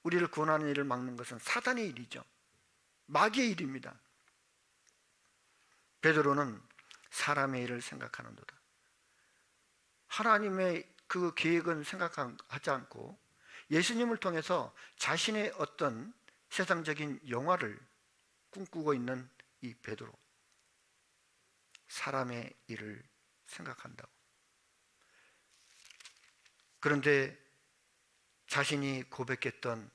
우리를 구원하는 일을 막는 것은 사단의 일이죠. 마귀의 일입니다. 베드로는 사람의 일을 생각하는도다. 하나님의 그 계획은 생각하지 않고 예수님을 통해서 자신의 어떤 세상적인 영화를 꿈꾸고 있는 이 베드로, 사람의 일을 생각한다고. 그런데 자신이 고백했던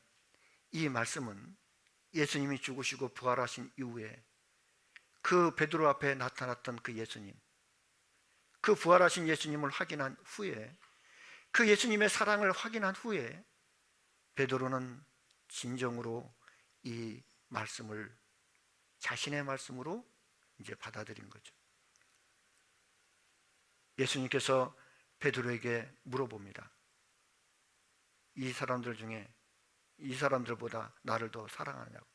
이 말씀은 예수님이 죽으시고 부활하신 이후에 그 베드로 앞에 나타났던 그 예수님, 그 부활하신 예수님을 확인한 후에, 그 예수님의 사랑을 확인한 후에 베드로는 진정으로 이 말씀을 자신의 말씀으로 이제 받아들인 거죠. 예수님께서 베드로에게 물어봅니다. 이 사람들 중에 이 사람들보다 나를 더 사랑하냐고.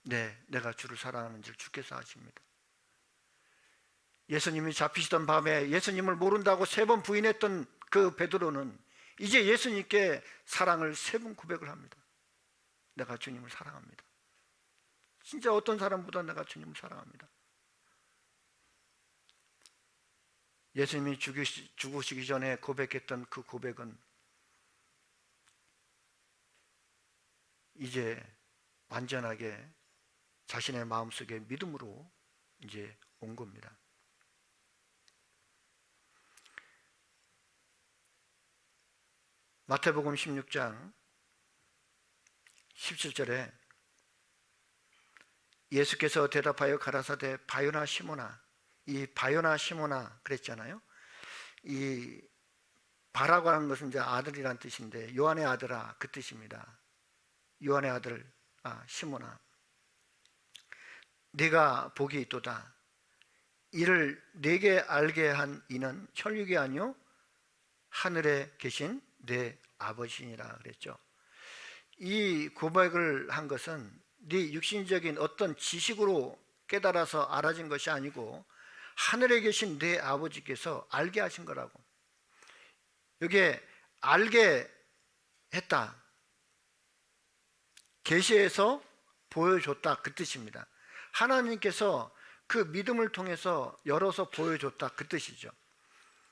네, 내가 주를 사랑하는 줄 주께서 아십니다. 예수님이 잡히시던 밤에 예수님을 모른다고 3번 부인했던 그 베드로는 이제 예수님께 사랑을 3번 고백을 합니다. 내가 주님을 사랑합니다. 진짜 어떤 사람보다 내가 주님을 사랑합니다. 예수님이 죽으시기 전에 고백했던 그 고백은 이제 완전하게 자신의 마음속에 믿음으로 이제 온 겁니다. 마태복음 16장 17절에 예수께서 대답하여 가라사대 바요나 시모나, 이 바요나 시모나 그랬잖아요. 이 바라고 하는 것은 이제 아들이란 뜻인데 요한의 아들아 그 뜻입니다. 요한의 아들 시모나, 네가 복이 있도다. 이를 내게 알게 한 이는 혈육이 아니요 하늘에 계신 내 아버지니라 그랬죠. 이 고백을 한 것은 네 육신적인 어떤 지식으로 깨달아서 알아진 것이 아니고 하늘에 계신 내 아버지께서 알게 하신 거라고. 여기에 알게 했다, 계시해서 보여줬다 그 뜻입니다. 하나님께서 그 믿음을 통해서 열어서 보여줬다 그 뜻이죠.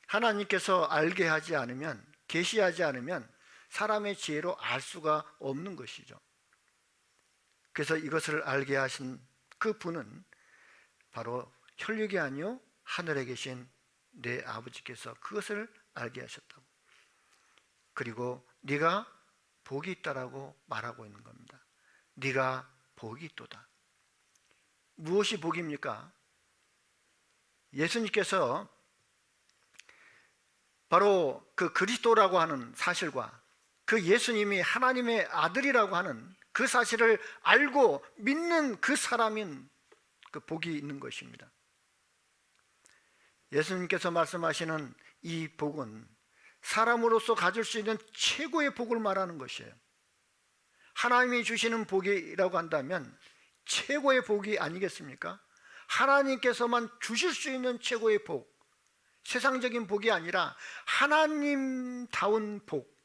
하나님께서 알게 하지 않으면, 계시하지 않으면 사람의 지혜로 알 수가 없는 것이죠. 그래서 이것을 알게 하신 그 분은 바로 혈육이 아니요 하늘에 계신 내 아버지께서 그것을 알게 하셨다고. 그리고 네가 복이 있다라고 말하고 있는 겁니다. 네가 복이 있도다. 무엇이 복입니까? 예수님께서 바로 그 그리스도라고 하는 사실과 그 예수님이 하나님의 아들이라고 하는 그 사실을 알고 믿는 그 사람인 그 복이 있는 것입니다. 예수님께서 말씀하시는 이 복은 사람으로서 가질 수 있는 최고의 복을 말하는 것이에요. 하나님이 주시는 복이라고 한다면 최고의 복이 아니겠습니까? 하나님께서만 주실 수 있는 최고의 복, 세상적인 복이 아니라 하나님다운 복,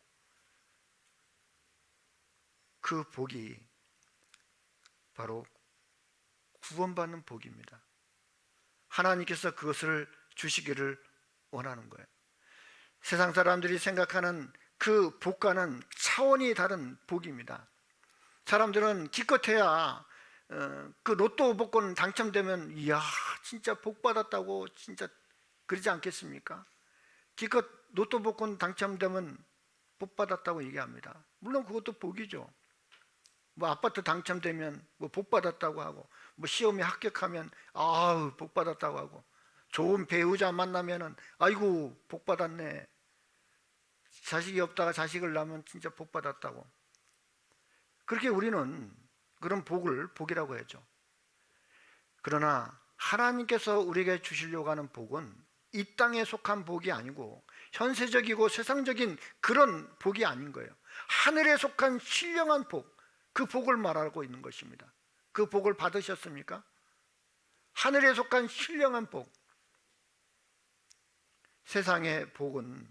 그 복이 바로 구원받는 복입니다. 하나님께서 그것을 주시기를 원하는 거예요. 세상 사람들이 생각하는 그 복과는 차원이 다른 복입니다. 사람들은 기껏해야 그 로또 복권 당첨되면 이야 진짜 복 받았다고 진짜 그러지 않겠습니까? 기껏 로또 복권 당첨되면 복 받았다고 얘기합니다. 물론 그것도 복이죠. 뭐 아파트 당첨되면 뭐 복 받았다고 하고, 뭐 시험에 합격하면 아우 복 받았다고 하고, 좋은 배우자 만나면은 아이고 복 받았네. 자식이 없다가 자식을 낳으면 진짜 복 받았다고. 그렇게 우리는 그런 복을 복이라고 하죠. 그러나 하나님께서 우리에게 주시려고 하는 복은 이 땅에 속한 복이 아니고 현세적이고 세상적인 그런 복이 아닌 거예요. 하늘에 속한 신령한 복, 그 복을 말하고 있는 것입니다. 그 복을 받으셨습니까? 하늘에 속한 신령한 복. 세상의 복은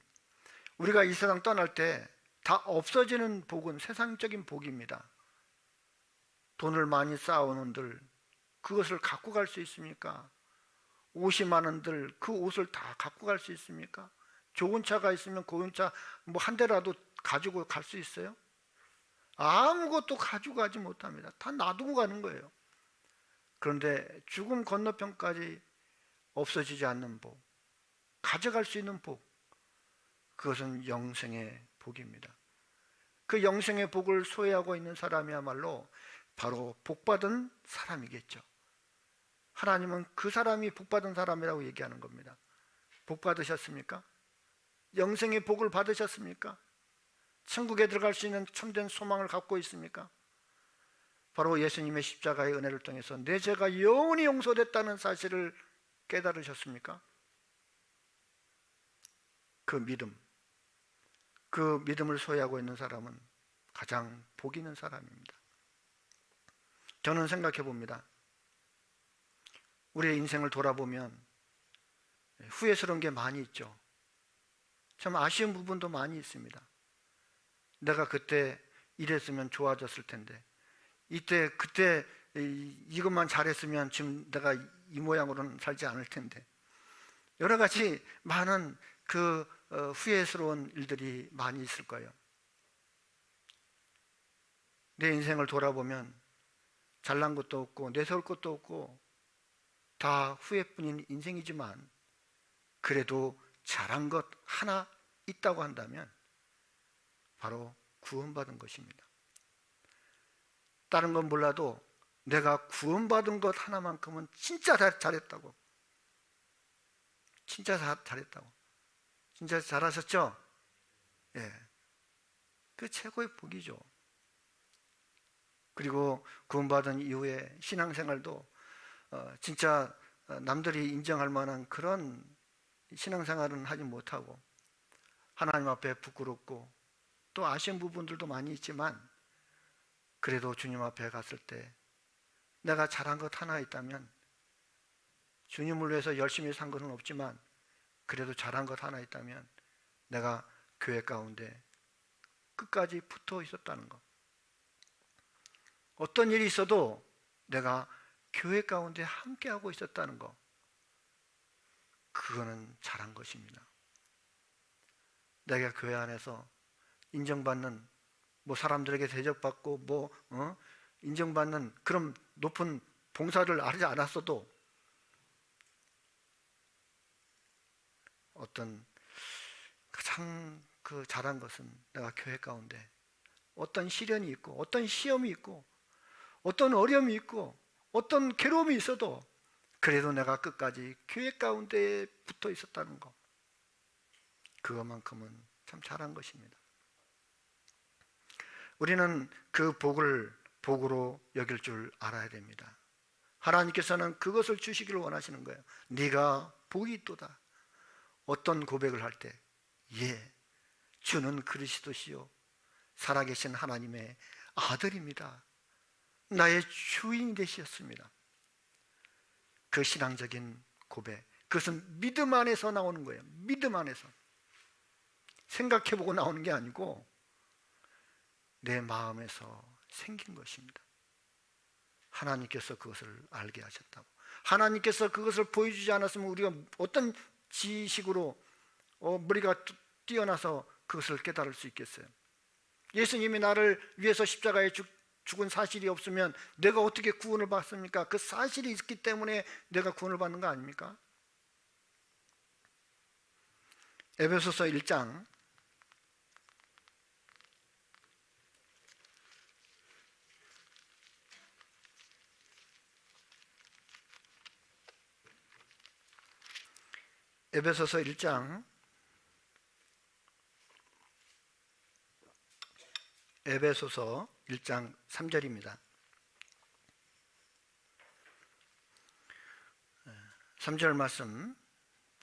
우리가 이 세상 떠날 때 다 없어지는 복은 세상적인 복입니다. 돈을 많이 쌓아오는들 그것을 갖고 갈 수 있습니까? 옷이 많은들 그 옷을 다 갖고 갈 수 있습니까? 좋은 차가 있으면 좋은 차 뭐 한 대라도 가지고 갈 수 있어요? 아무것도 가지고 가지 못합니다. 다 놔두고 가는 거예요. 그런데 죽음 건너편까지 없어지지 않는 복, 가져갈 수 있는 복, 그것은 영생의 복입니다. 그 영생의 복을 소유하고 있는 사람이야말로 바로 복받은 사람이겠죠. 하나님은 그 사람이 복받은 사람이라고 얘기하는 겁니다. 복 받으셨습니까? 영생의 복을 받으셨습니까? 천국에 들어갈 수 있는 참된 소망을 갖고 있습니까? 바로 예수님의 십자가의 은혜를 통해서 내 죄가 영원히 용서됐다는 사실을 깨달으셨습니까? 그 믿음을 소유하고 있는 사람은 가장 복 있는 사람입니다. 저는 생각해 봅니다. 우리의 인생을 돌아보면 후회스러운 게 많이 있죠. 참 아쉬운 부분도 많이 있습니다. 내가 그때 이랬으면 좋아졌을 텐데, 그때 이것만 잘했으면 지금 내가 이 모양으로는 살지 않을 텐데, 여러 가지 많은 그 후회스러운 일들이 많이 있을 거예요. 내 인생을 돌아보면 잘난 것도 없고 내세울 것도 없고 다 후회뿐인 인생이지만 그래도 잘한 것 하나 있다고 한다면 바로 구원받은 것입니다. 다른 건 몰라도 내가 구원받은 것 하나만큼은 진짜 잘했다고. 진짜 잘했다고. 진짜 잘하셨죠? 예. 그 최고의 복이죠. 그리고 구원받은 이후에 신앙생활도 진짜 남들이 인정할 만한 그런 신앙생활은 하지 못하고 하나님 앞에 부끄럽고 또 아쉬운 부분들도 많이 있지만 그래도 주님 앞에 갔을 때 내가 잘한 것 하나 있다면, 주님을 위해서 열심히 산 것은 없지만 그래도 잘한 것 하나 있다면 내가 교회 가운데 끝까지 붙어 있었다는 것. 어떤 일이 있어도 내가 교회 가운데 함께하고 있었다는 것. 그거는 잘한 것입니다. 내가 교회 안에서 인정받는, 뭐 사람들에게 대접받고 인정받는 그런 높은 봉사를 하지 않았어도 어떤 가장 잘한 것은 내가 교회 가운데 어떤 시련이 있고 어떤 시험이 있고 어떤 어려움이 있고 어떤 괴로움이 있어도 그래도 내가 끝까지 교회 가운데 붙어 있었다는 것, 그것만큼은 참 잘한 것입니다. 우리는 그 복을 복으로 여길 줄 알아야 됩니다. 하나님께서는 그것을 주시기를 원하시는 거예요. 네가 복이 있도다. 어떤 고백을 할 때, 예, 주는 그리스도시요 살아계신 하나님의 아들입니다. 나의 주인이 되셨습니다. 그 신앙적인 고백, 그것은 믿음 안에서 나오는 거예요. 믿음 안에서. 생각해보고 나오는 게 아니고 내 마음에서 생긴 것입니다. 하나님께서 그것을 알게 하셨다고. 하나님께서 그것을 보여주지 않았으면 우리가 어떤 지식으로 머리가 뛰어나서 그것을 깨달을 수 있겠어요? 예수님이 나를 위해서 십자가에 죽은 사실이 없으면 내가 어떻게 구원을 받습니까? 그 사실이 있기 때문에 내가 구원을 받는 거 아닙니까? 에베소서 1장 에베소서 1장 에베소서 1장 3절입니다. 3절 말씀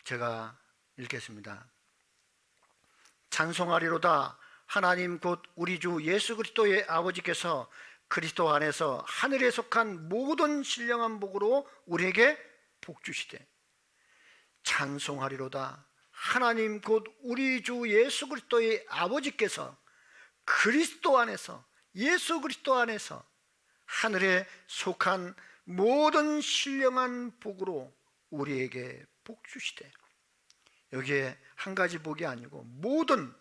제가 읽겠습니다. 찬송하리로다. 하나님 곧 우리 주 예수 그리스도의 아버지께서 그리스도 안에서 하늘에 속한 모든 신령한 복으로 우리에게 복 주시되. 찬송하리로다. 하나님 곧 우리 주 예수 그리스도의 아버지께서 그리스도 안에서, 예수 그리스도 안에서 하늘에 속한 모든 신령한 복으로 우리에게 복 주시되. 여기에 한 가지 복이 아니고 모든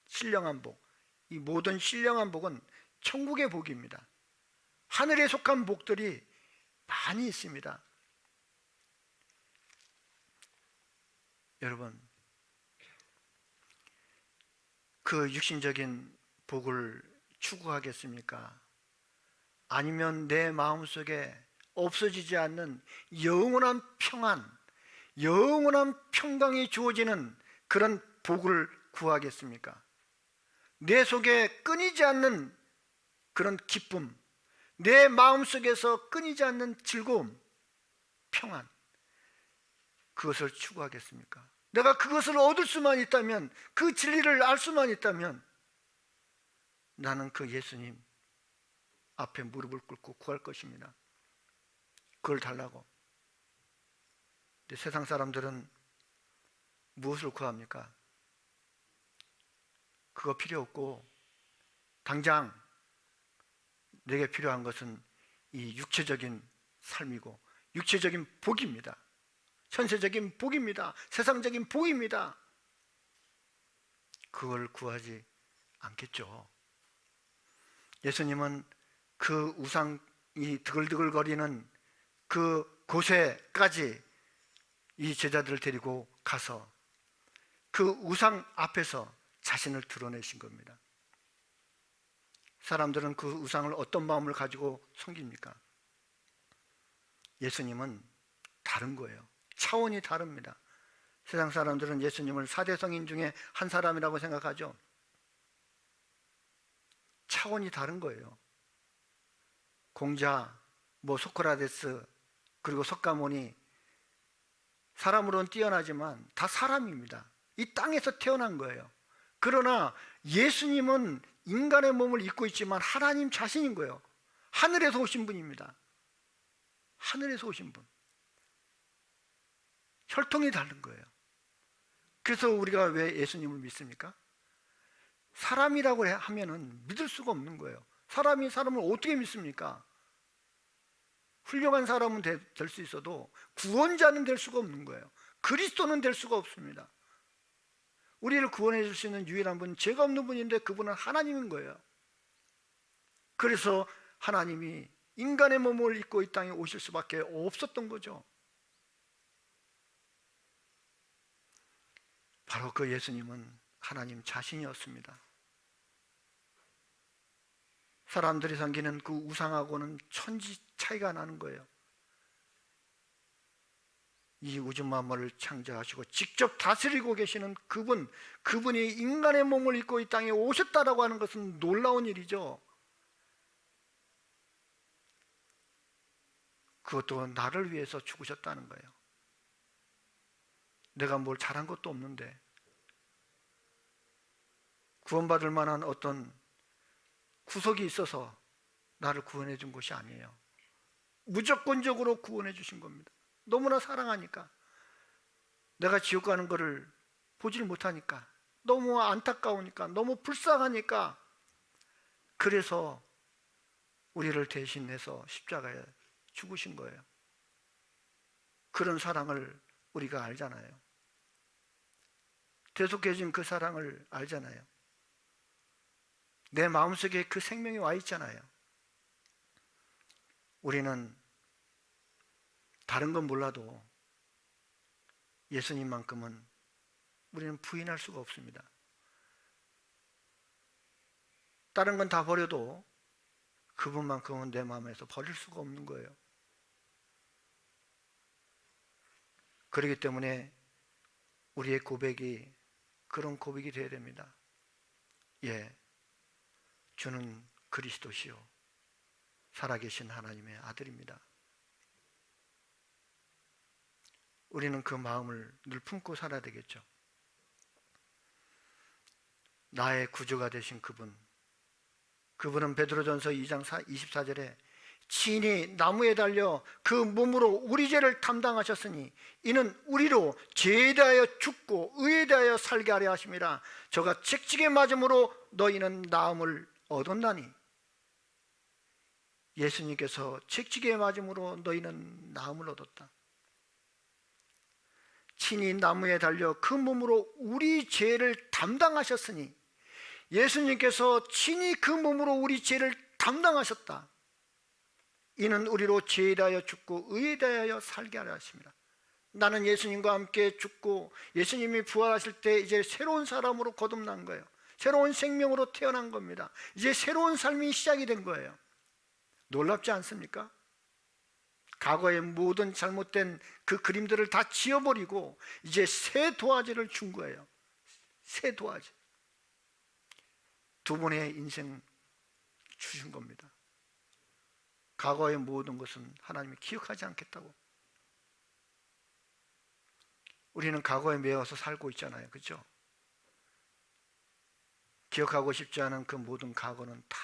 신령한 복, 이 모든 신령한 복은 천국의 복입니다. 하늘에 속한 복들이 많이 있습니다. 여러분, 그 육신적인 복을 추구하겠습니까? 아니면 내 마음속에 없어지지 않는 영원한 평안, 영원한 평강이 주어지는 그런 복을 구하겠습니까? 내 속에 끊이지 않는 그런 기쁨, 내 마음속에서 끊이지 않는 즐거움, 평안, 그것을 추구하겠습니까? 내가 그것을 얻을 수만 있다면, 그 진리를 알 수만 있다면 나는 그 예수님 앞에 무릎을 꿇고 구할 것입니다. 그걸 달라고. 근데 세상 사람들은 무엇을 구합니까? 그거 필요 없고 당장 내게 필요한 것은 이 육체적인 삶이고 육체적인 복입니다. 현세적인 복입니다. 세상적인 복입니다. 그걸 구하지 않겠죠. 예수님은 그 우상이 드글드글거리는 그 곳에까지 이 제자들을 데리고 가서 그 우상 앞에서 자신을 드러내신 겁니다. 사람들은 그 우상을 어떤 마음을 가지고 섬깁니까? 예수님은 다른 거예요. 차원이 다릅니다. 세상 사람들은 예수님을 4대 성인 중에 한 사람이라고 생각하죠. 차원이 다른 거예요. 공자, 소크라테스, 그리고 석가모니, 사람으로는 뛰어나지만 다 사람입니다. 이 땅에서 태어난 거예요. 그러나 예수님은 인간의 몸을 입고 있지만 하나님 자신인 거예요. 하늘에서 오신 분입니다. 하늘에서 오신 분. 혈통이 다른 거예요. 그래서 우리가 왜 예수님을 믿습니까? 사람이라고 하면은 믿을 수가 없는 거예요. 사람이 사람을 어떻게 믿습니까? 훌륭한 사람은 될 수 있어도 구원자는 될 수가 없는 거예요. 그리스도는 될 수가 없습니다. 우리를 구원해 줄 수 있는 유일한 분은 죄가 없는 분인데 그분은 하나님인 거예요. 그래서 하나님이 인간의 몸을 입고 이 땅에 오실 수밖에 없었던 거죠. 바로 그 예수님은 하나님 자신이었습니다. 사람들이 섬기는 그 우상하고는 천지 차이가 나는 거예요. 이 우주 만물을 창조하시고 직접 다스리고 계시는 그분이 인간의 몸을 입고 이 땅에 오셨다라고 하는 것은 놀라운 일이죠. 그것도 나를 위해서 죽으셨다는 거예요. 내가 뭘 잘한 것도 없는데 구원받을 만한 어떤 구속이 있어서 나를 구원해 준 것이 아니에요. 무조건적으로 구원해 주신 겁니다. 너무나 사랑하니까, 내가 지옥 가는 것을 보질 못하니까, 너무 안타까우니까, 너무 불쌍하니까, 그래서 우리를 대신해서 십자가에 죽으신 거예요. 그런 사랑을 우리가 알잖아요. 대속해진 그 사랑을 알잖아요. 내 마음속에 그 생명이 와 있잖아요. 우리는 다른 건 몰라도 예수님만큼은 우리는 부인할 수가 없습니다. 다른 건 다 버려도 그분만큼은 내 마음에서 버릴 수가 없는 거예요. 그렇기 때문에 우리의 고백이 그런 고백이 되어야 됩니다. 예, 주는 그리스도시요 살아계신 하나님의 아들입니다. 우리는 그 마음을 늘 품고 살아야 되겠죠. 나의 구주가 되신 그분은 베드로전서 2장 24절에 친히 나무에 달려 그 몸으로 우리 죄를 담당하셨으니 이는 우리로 죄에 대하여 죽고 의에 대하여 살게 하려 하심이라. 저가 채찍에 맞음으로 너희는 나음을 얻었나니. 예수님께서 채찍에 맞음으로 너희는 나음을 얻었다. 친히 나무에 달려 그 몸으로 우리 죄를 담당하셨으니, 예수님께서 친히 그 몸으로 우리 죄를 담당하셨다. 이는 우리로 죄에 대하여 죽고 의에 대하여 살게 하려 하십니다. 나는 예수님과 함께 죽고 예수님이 부활하실 때 이제 새로운 사람으로 거듭난 거예요. 새로운 생명으로 태어난 겁니다. 이제 새로운 삶이 시작이 된 거예요. 놀랍지 않습니까? 과거의 모든 잘못된 그 그림들을 다 지워버리고 이제 새 도화지를 준 거예요. 새 도화지. 두 번의 인생 주신 겁니다. 과거의 모든 것은 하나님이 기억하지 않겠다고. 우리는 과거에 매여서 살고 있잖아요. 그렇죠? 기억하고 싶지 않은 그 모든 과거는 다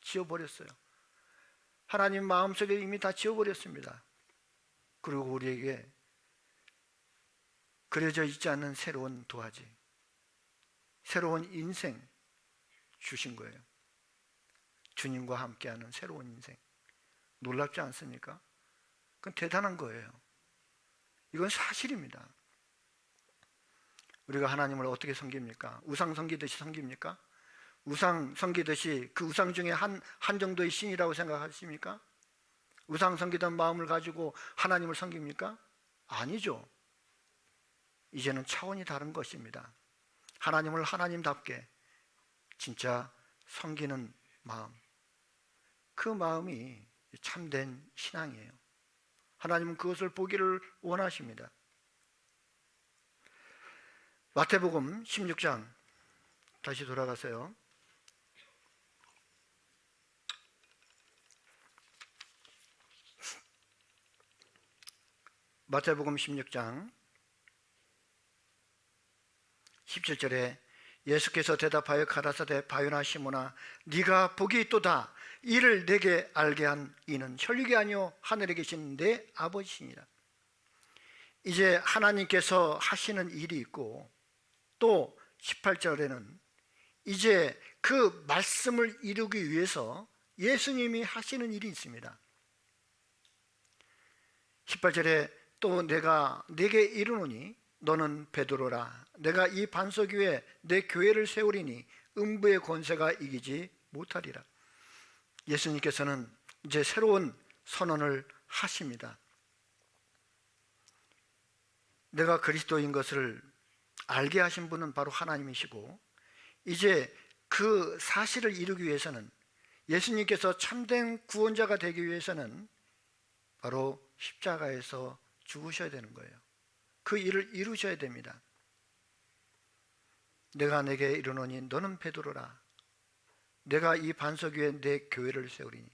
지워버렸어요. 하나님 마음속에 이미 다 지워버렸습니다. 그리고 우리에게 그려져 있지 않는 새로운 도화지, 새로운 인생 주신 거예요. 주님과 함께하는 새로운 인생. 놀랍지 않습니까? 그건 대단한 거예요. 이건 사실입니다. 우리가 하나님을 어떻게 섬깁니까? 우상 섬기듯이 섬깁니까? 우상 섬기듯이 그 우상 중에 한 정도의 신이라고 생각하십니까? 우상 섬기던 마음을 가지고 하나님을 섬깁니까? 아니죠. 이제는 차원이 다른 것입니다. 하나님을 하나님답게 진짜 섬기는 마음, 그 마음이 참된 신앙이에요. 하나님은 그것을 보기를 원하십니다. 마태복음 16장 다시 돌아가세요. 마태복음 16장 17절에 예수께서 대답하여 가라사대 바요나 시몬아 네가 복이 있도다. 이를 내게 알게 한 이는 혈육이 아니요 하늘에 계신 내 아버지시니라. 이제 하나님께서 하시는 일이 있고, 또 18절에는 이제 그 말씀을 이루기 위해서 예수님이 하시는 일이 있습니다. 18절에 또 내가 네게 이르노니 너는 베드로라. 내가 이 반석 위에 내 교회를 세우리니 음부의 권세가 이기지 못하리라. 예수님께서는 이제 새로운 선언을 하십니다. 내가 그리스도인 것을 알게 하신 분은 바로 하나님이시고, 이제 그 사실을 이루기 위해서는, 예수님께서 참된 구원자가 되기 위해서는 바로 십자가에서 죽으셔야 되는 거예요. 그 일을 이루셔야 됩니다. 내가 내게 이르노니 너는 베드로라, 내가 이 반석 위에 내 교회를 세우리니.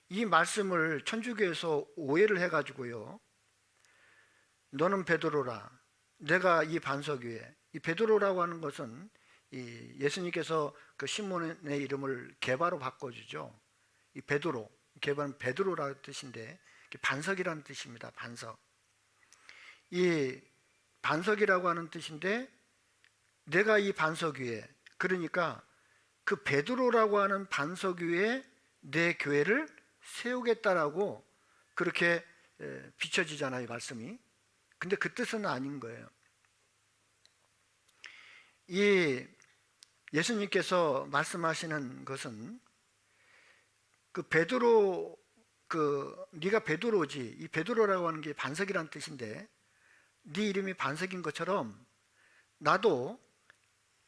이 말씀을 천주교에서 오해를 해가지고요, 너는 베드로라, 내가 이 반석 위에, 이 베드로라고 하는 것은 이 예수님께서 그 시몬의 이름을 게바로 바꿔주죠. 이 베드로, 게바는 베드로라는 뜻인데 반석이라는 뜻입니다. 반석. 이 반석이라고 하는 뜻인데, 내가 이 반석 위에, 그러니까 그 베드로라고 하는 반석 위에 내 교회를 세우겠다라고 그렇게 비춰지잖아요, 말씀이. 근데 그 뜻은 아닌 거예요. 이 예수님께서 말씀하시는 것은 그 베드로, 네가 베드로지, 이 베드로라고 하는 게 반석이라는 뜻인데, 네 이름이 반석인 것처럼 나도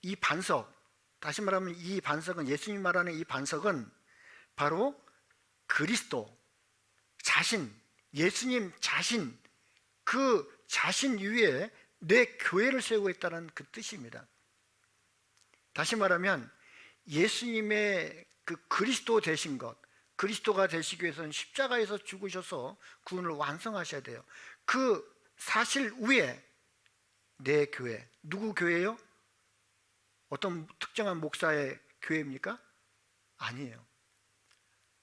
이 반석, 다시 말하면 이 반석은, 예수님 말하는 이 반석은 바로 그리스도 자신, 예수님 자신, 그 자신 위에 내 교회를 세우고 있다는 그 뜻입니다. 다시 말하면 예수님의 그 그리스도 되신 것, 그리스도가 되시기 위해서는 십자가에서 죽으셔서 구원을 완성하셔야 돼요. 그 사실 위에 내 교회, 누구 교회요? 어떤 특정한 목사의 교회입니까? 아니에요.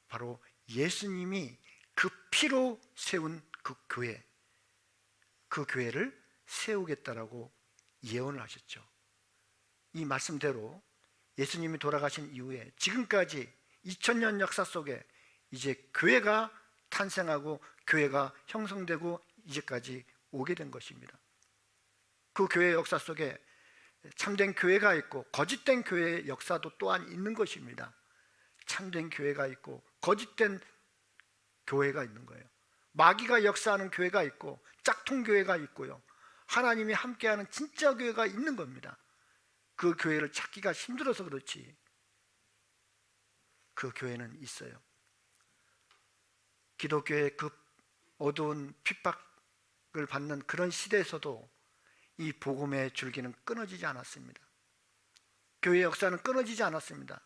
바로 예수님이 그 피로 세운 그 교회, 그 교회를 세우겠다라고 예언을 하셨죠. 이 말씀대로 예수님이 돌아가신 이후에 지금까지 2000년 역사 속에 이제 교회가 탄생하고 교회가 형성되고 이제까지 오게 된 것입니다. 그 교회 역사 속에 참된 교회가 있고 거짓된 교회의 역사도 또한 있는 것입니다. 참된 교회가 있고 거짓된 교회가 있는 거예요. 마귀가 역사하는 교회가 있고 짝퉁 교회가 있고요, 하나님이 함께하는 진짜 교회가 있는 겁니다. 그 교회를 찾기가 힘들어서 그렇지 그 교회는 있어요. 기독교의 그 어두운 핍박을 받는 그런 시대에서도 이 복음의 줄기는 끊어지지 않았습니다. 교회 역사는 끊어지지 않았습니다.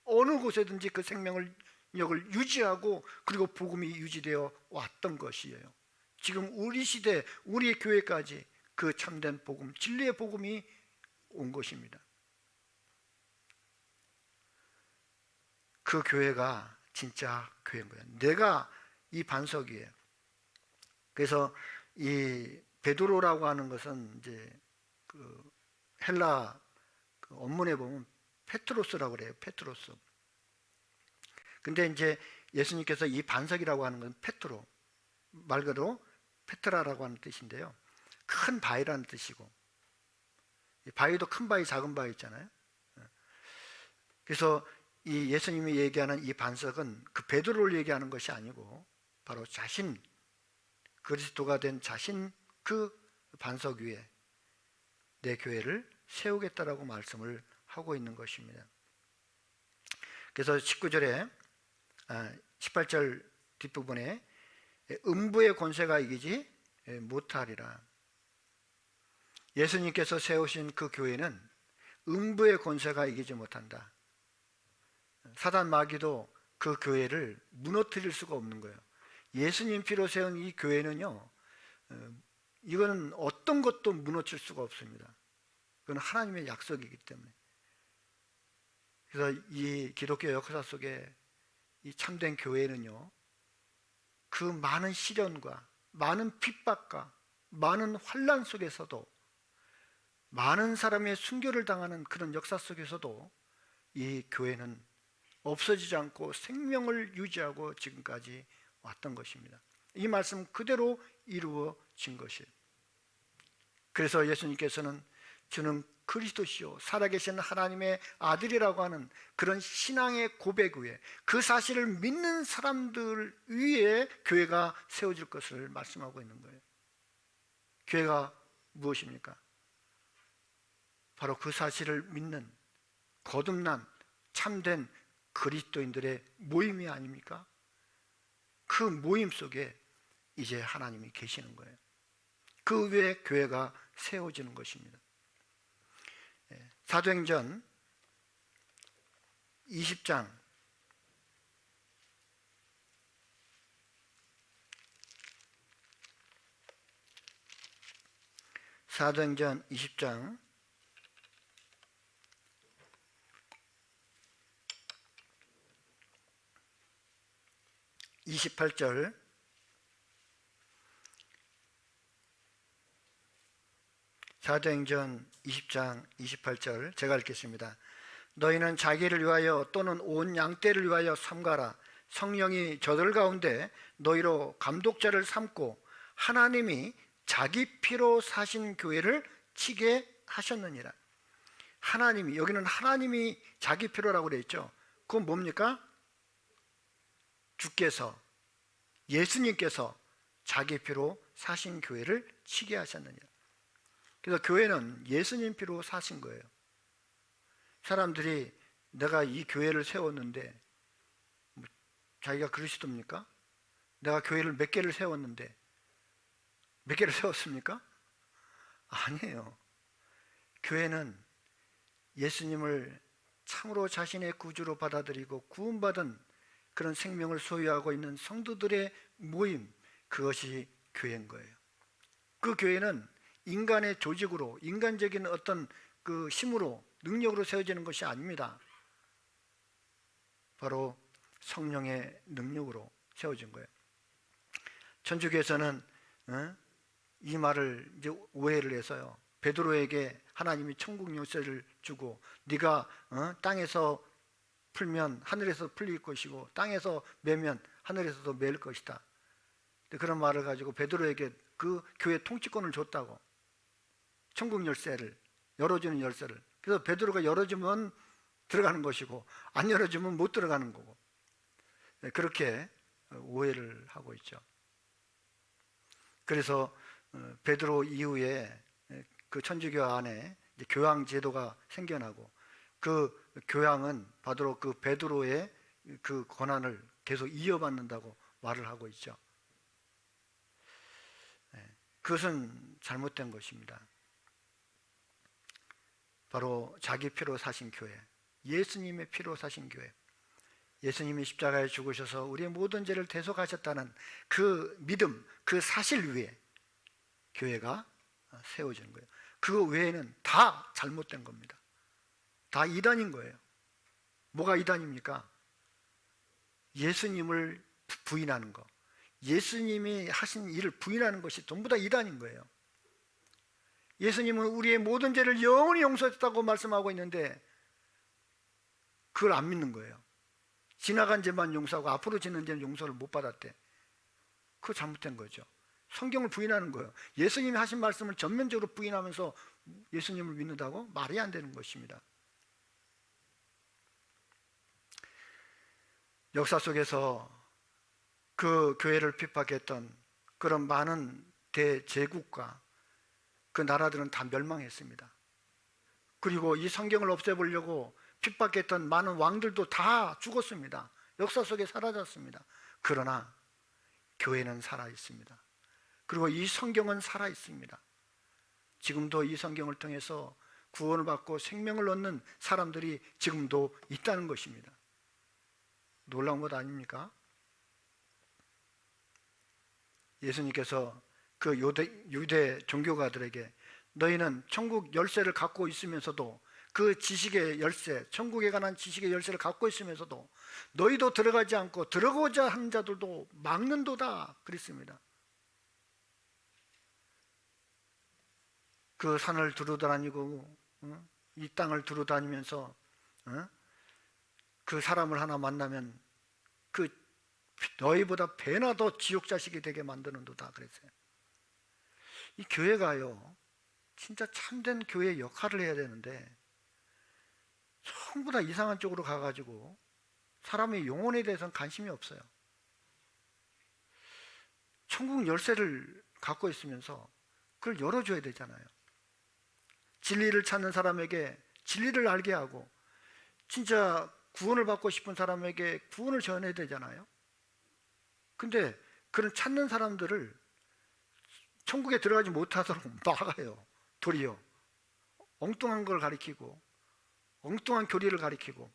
어느 곳에든지 그 생명력을 유지하고 그리고 복음이 유지되어 왔던 것이에요. 지금 우리 시대, 우리 교회까지 그 참된 복음, 진리의 복음이 온 것입니다. 그 교회가 진짜 교회인 거예요. 내가 이 반석 위에. 그래서 이 베드로라고 하는 것은 이제 그 헬라 그 원문에 보면 페트로스라고 그래요. 페트로스. 근데 이제 예수님께서 이 반석이라고 하는 건 페트로, 말 그대로 페트라라고 하는 뜻인데요, 큰 바위라는 뜻이고, 바위도 큰 바위, 작은 바위 있잖아요. 그래서 이 예수님이 얘기하는 이 반석은 그 베드로를 얘기하는 것이 아니고 바로 자신, 그리스도가 된 자신, 그 반석 위에 내 교회를 세우겠다라고 말씀을 하고 있는 것입니다. 그래서 19절에 18절 뒷부분에 음부의 권세가 이기지 못하리라. 예수님께서 세우신 그 교회는 음부의 권세가 이기지 못한다. 사단 마귀도 그 교회를 무너뜨릴 수가 없는 거예요. 예수님 피로 세운 이 교회는요, 이거는 어떤 것도 무너뜨릴 수가 없습니다. 그건 하나님의 약속이기 때문에. 그래서 이 기독교 역사 속에 이 참된 교회는요, 그 많은 시련과 많은 핍박과 많은 환난 속에서도, 많은 사람의 순교를 당하는 그런 역사 속에서도 이 교회는 없어지지 않고 생명을 유지하고 지금까지 왔던 것입니다. 이 말씀 그대로 이루어진 것이에요. 그래서 예수님께서는 주는 그리스도시요 살아계신 하나님의 아들이라고 하는 그런 신앙의 고백 위에, 그 사실을 믿는 사람들 위에 교회가 세워질 것을 말씀하고 있는 거예요. 교회가 무엇입니까? 바로 그 사실을 믿는 거듭난 참된 그리스도인들의 모임이 아닙니까? 그 모임 속에 이제 하나님이 계시는 거예요. 그 위에 교회가 세워지는 것입니다. 사도행전 20장 28절 사도행전 20장 28절 제가 읽겠습니다. 너희는 자기를 위하여 또는 온 양떼를 위하여 삼가라. 성령이 저들 가운데 너희로 감독자를 삼고 하나님이 자기 피로 사신 교회를 치게 하셨느니라. 하나님이, 여기는 하나님이 자기 피로라고 되어 있죠. 그건 뭡니까? 주께서, 예수님께서 자기 피로 사신 교회를 치게 하셨느니라. 그래서 교회는 예수님 피로 사신 거예요. 사람들이 내가 이 교회를 세웠는데 자기가 그리스도입니까? 내가 교회를 몇 개를 세웠는데 몇 개를 세웠습니까? 아니에요. 교회는 예수님을 참으로 자신의 구주로 받아들이고 구원받은 그런 생명을 소유하고 있는 성도들의 모임, 그것이 교회인 거예요. 그 교회는 인간의 조직으로, 인간적인 어떤 그 힘으로, 능력으로 세워지는 것이 아닙니다. 바로 성령의 능력으로 세워진 거예요. 천주교에서는 이 말을 이제 오해를 해서요, 베드로에게 하나님이 천국 열쇠를 주고 네가 땅에서 풀면 하늘에서 풀릴 것이고 땅에서 매면 하늘에서도 매일 것이다. 그런 말을 가지고 베드로에게 그 교회 통치권을 줬다고. 천국 열쇠를, 열어주는 열쇠를. 그래서 베드로가 열어주면 들어가는 것이고 안 열어주면 못 들어가는 거고, 그렇게 오해를 하고 있죠. 그래서 베드로 이후에 그 천주교 안에 교황 제도가 생겨나고 그 교황은 바로 그 베드로의 그 권한을 계속 이어받는다고 말을 하고 있죠. 그것은 잘못된 것입니다. 바로 자기 피로 사신 교회, 예수님의 피로 사신 교회, 예수님이 십자가에 죽으셔서 우리의 모든 죄를 대속하셨다는 그 믿음, 그 사실 위에 교회가 세워지는 거예요. 그 외에는 다 잘못된 겁니다. 다 이단인 거예요. 뭐가 이단입니까? 예수님을 부인하는 거, 예수님이 하신 일을 부인하는 것이 전부 다 이단인 거예요. 예수님은 우리의 모든 죄를 영원히 용서했다고 말씀하고 있는데 그걸 안 믿는 거예요. 지나간 죄만 용서하고 앞으로 짓는 죄는 용서를 못 받았대. 그거 잘못된 거죠. 성경을 부인하는 거예요. 예수님이 하신 말씀을 전면적으로 부인하면서 예수님을 믿는다고? 말이 안 되는 것입니다. 역사 속에서 그 교회를 핍박했던 그런 많은 대제국과 그 나라들은 다 멸망했습니다. 그리고 이 성경을 없애보려고 핍박했던 많은 왕들도 다 죽었습니다. 역사 속에 사라졌습니다. 그러나 교회는 살아있습니다. 그리고 이 성경은 살아있습니다. 지금도 이 성경을 통해서 구원을 받고 생명을 얻는 사람들이 지금도 있다는 것입니다. 놀라운 것 아닙니까? 예수님께서 그 유대 종교가들에게 너희는 천국 열쇠를 갖고 있으면서도, 그 지식의 열쇠, 천국에 관한 지식의 열쇠를 갖고 있으면서도 너희도 들어가지 않고 들어가고자 하는 자들도 막는도다 그랬습니다. 그 산을 두루다니고 이 땅을 두루다니면서 그 사람을 하나 만나면 그 너희보다 배나 더 지옥 자식이 되게 만드는도다 그랬어요. 이 교회가요, 진짜 참된 교회의 역할을 해야 되는데 전부 다 이상한 쪽으로 가가지고 사람의 영혼에 대해서는 관심이 없어요. 천국 열쇠를 갖고 있으면서 그걸 열어줘야 되잖아요. 진리를 찾는 사람에게 진리를 알게 하고, 진짜 구원을 받고 싶은 사람에게 구원을 전해야 되잖아요. 근데 그런 찾는 사람들을 천국에 들어가지 못하도록 막아요. 도리어 엉뚱한 걸 가리키고 엉뚱한 교리를 가리키고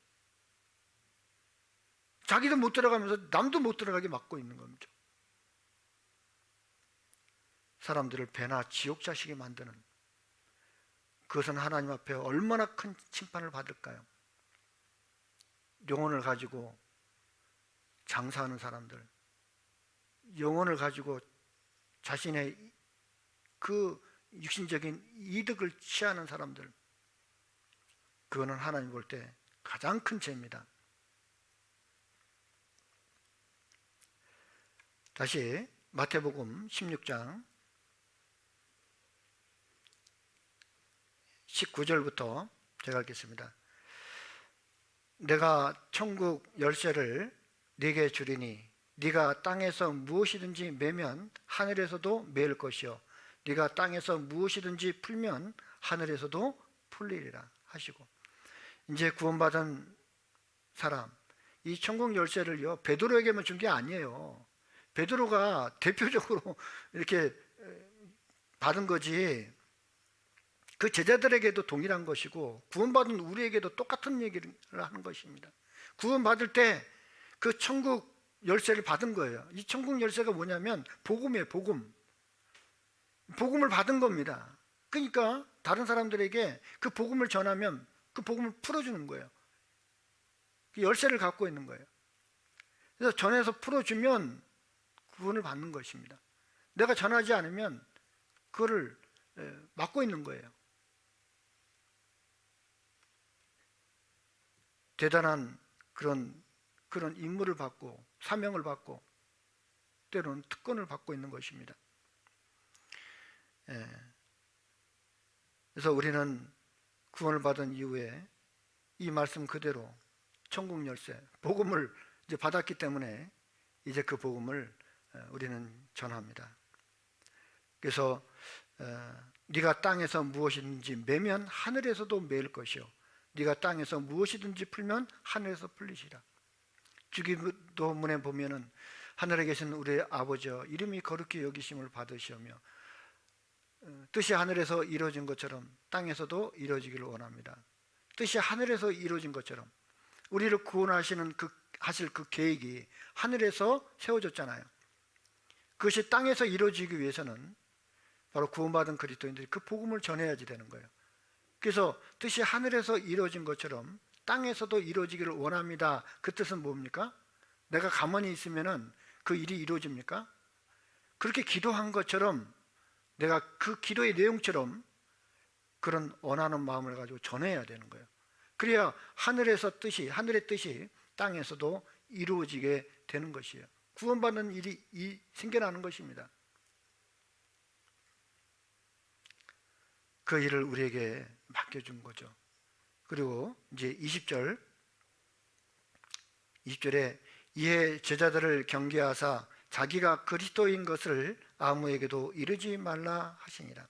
자기도 못 들어가면서 남도 못 들어가게 막고 있는 겁니다. 사람들을 배나 지옥 자식이 만드는, 그것은 하나님 앞에 얼마나 큰 심판을 받을까요? 영혼을 가지고 장사하는 사람들, 영혼을 가지고 자신의 그 육신적인 이득을 취하는 사람들, 그거는 하나님 볼 때 가장 큰 죄입니다. 다시 마태복음 16장 19절부터 제가 읽겠습니다. 내가 천국 열쇠를 네게 주리니 네가 땅에서 무엇이든지 매면 하늘에서도 매일 것이요 네가 땅에서 무엇이든지 풀면 하늘에서도 풀리리라 하시고, 이제 구원받은 사람, 이 천국 열쇠를요 베드로에게만 준 게 아니에요. 베드로가 대표적으로 이렇게 받은 거지, 그 제자들에게도 동일한 것이고 구원받은 우리에게도 똑같은 얘기를 하는 것입니다. 구원받을 때 그 천국 열쇠를 받은 거예요. 이 천국 열쇠가 뭐냐면 복음이에요. 복음을 받은 겁니다. 그러니까 다른 사람들에게 그 복음을 전하면 그 복음을 풀어주는 거예요. 그 열쇠를 갖고 있는 거예요. 그래서 전해서 풀어주면 구원을 받는 것입니다. 내가 전하지 않으면 그거를 막고 있는 거예요. 대단한 그런 임무를 받고 사명을 받고 때로는 특권을 받고 있는 것입니다. 그래서 우리는 구원을 받은 이후에 이 말씀 그대로 천국 열쇠, 복음을 이제 받았기 때문에 이제 그 복음을 우리는 전합니다. 그래서 네가 땅에서 무엇이든지 매면 하늘에서도 매일 것이요 네가 땅에서 무엇이든지 풀면 하늘에서 풀리시라. 주기도문에 보면은 하늘에 계신 우리 아버지여 이름이 거룩히 여기심을 받으시오며 뜻이 하늘에서 이루어진 것처럼 땅에서도 이루어지기를 원합니다. 뜻이 하늘에서 이루어진 것처럼 우리를 구원하시는 하실 그 계획이 하늘에서 세워졌잖아요. 그것이 땅에서 이루어지기 위해서는 바로 구원받은 그리스도인들이 그 복음을 전해야지 되는 거예요. 그래서 뜻이 하늘에서 이루어진 것처럼 땅에서도 이루어지기를 원합니다. 그 뜻은 뭡니까? 내가 가만히 있으면은 그 일이 이루어집니까? 그렇게 기도한 것처럼 내가 그 기도의 내용처럼 그런 원하는 마음을 가지고 전해야 되는 거예요. 그래야 하늘의 뜻이 땅에서도 이루어지게 되는 것이에요. 구원받는 일이 생겨나는 것입니다. 그 일을 우리에게 맡겨준 거죠. 그리고 이제 20절에 이에 제자들을 경계하사 자기가 그리스도인 것을 아무에게도 이르지 말라 하시니라.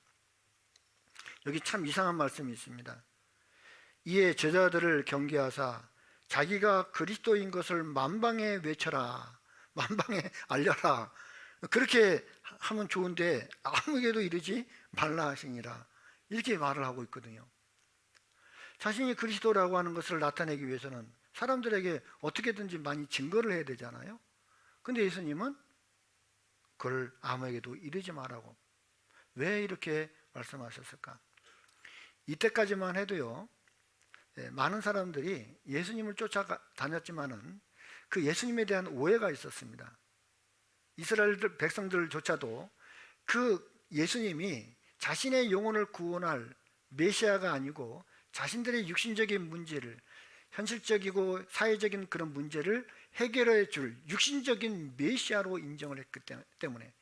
여기 참 이상한 말씀이 있습니다. 이에 제자들을 경계하사 자기가 그리스도인 것을 만방에 외쳐라, 만방에 알려라. 그렇게 하면 좋은데 아무에게도 이르지 말라 하시니라. 이렇게 말을 하고 있거든요. 자신이 그리스도라고 하는 것을 나타내기 위해서는 사람들에게 어떻게든지 많이 증거를 해야 되잖아요. 근데 예수님은 그걸 아무에게도 이르지 말라고. 왜 이렇게 말씀하셨을까? 이때까지만 해도요, 많은 사람들이 예수님을 쫓아다녔지만은 그 예수님에 대한 오해가 있었습니다. 이스라엘 백성들조차도 그 예수님이 자신의 영혼을 구원할 메시아가 아니고 자신들의 육신적인 문제를, 현실적이고 사회적인 그런 문제를 해결해 줄 육신적인 메시아로 인정을 했기 때문에,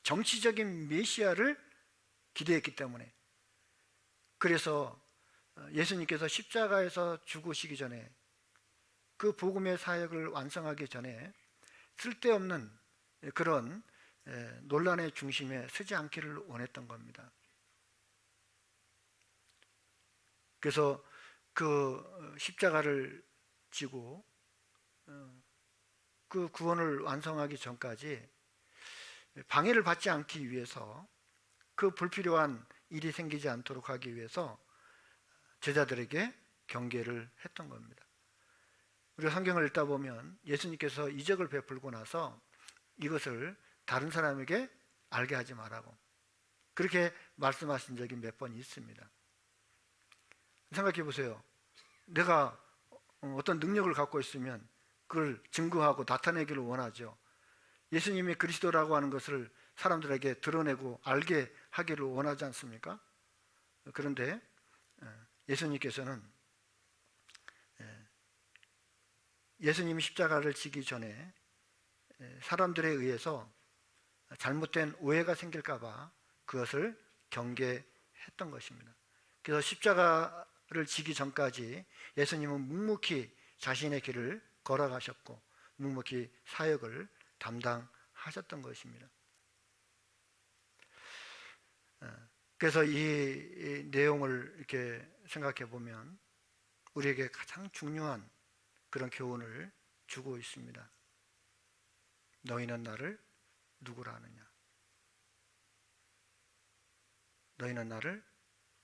정치적인 메시아를 기대했기 때문에, 그래서 예수님께서 십자가에서 죽으시기 전에 그 복음의 사역을 완성하기 전에 쓸데없는 그런 논란의 중심에 서지 않기를 원했던 겁니다. 그래서 그 십자가를 지고 그 구원을 완성하기 전까지 방해를 받지 않기 위해서, 그 불필요한 일이 생기지 않도록 하기 위해서 제자들에게 경계를 했던 겁니다. 우리가 성경을 읽다 보면 예수님께서 이적을 베풀고 나서 이것을 다른 사람에게 알게 하지 말라고 그렇게 말씀하신 적이 몇 번 있습니다. 생각해 보세요. 내가 어떤 능력을 갖고 있으면 그걸 증거하고 나타내기를 원하죠. 예수님이 그리스도라고 하는 것을 사람들에게 드러내고 알게 하기를 원하지 않습니까? 그런데 예수님께서는 예수님이 십자가를 지기 전에 사람들에 의해서 잘못된 오해가 생길까 봐 그것을 경계했던 것입니다. 그래서 십자가를 지기 전까지 예수님은 묵묵히 자신의 길을 걸어가셨고 묵묵히 사역을 담당하셨던 것입니다. 그래서 이 내용을 이렇게 생각해 보면 우리에게 가장 중요한 그런 교훈을 주고 있습니다. 너희는 나를 누구라 하느냐? 너희는 나를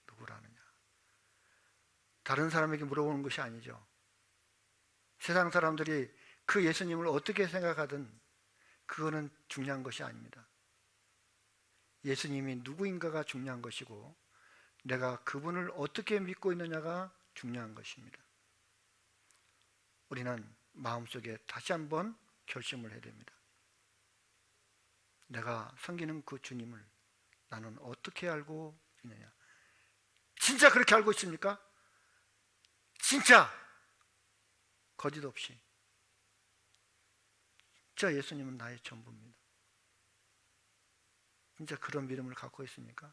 누구라 하느냐? 다른 사람에게 물어보는 것이 아니죠. 세상 사람들이 그 예수님을 어떻게 생각하든 그거는 중요한 것이 아닙니다. 예수님이 누구인가가 중요한 것이고 내가 그분을 어떻게 믿고 있느냐가 중요한 것입니다. 우리는 마음속에 다시 한번 결심을 해야 됩니다. 내가 섬기는 그 주님을 나는 어떻게 알고 있느냐? 진짜 그렇게 알고 있습니까? 진짜 거짓 없이 진짜 예수님은 나의 전부입니다. 진짜 그런 믿음을 갖고 있습니까?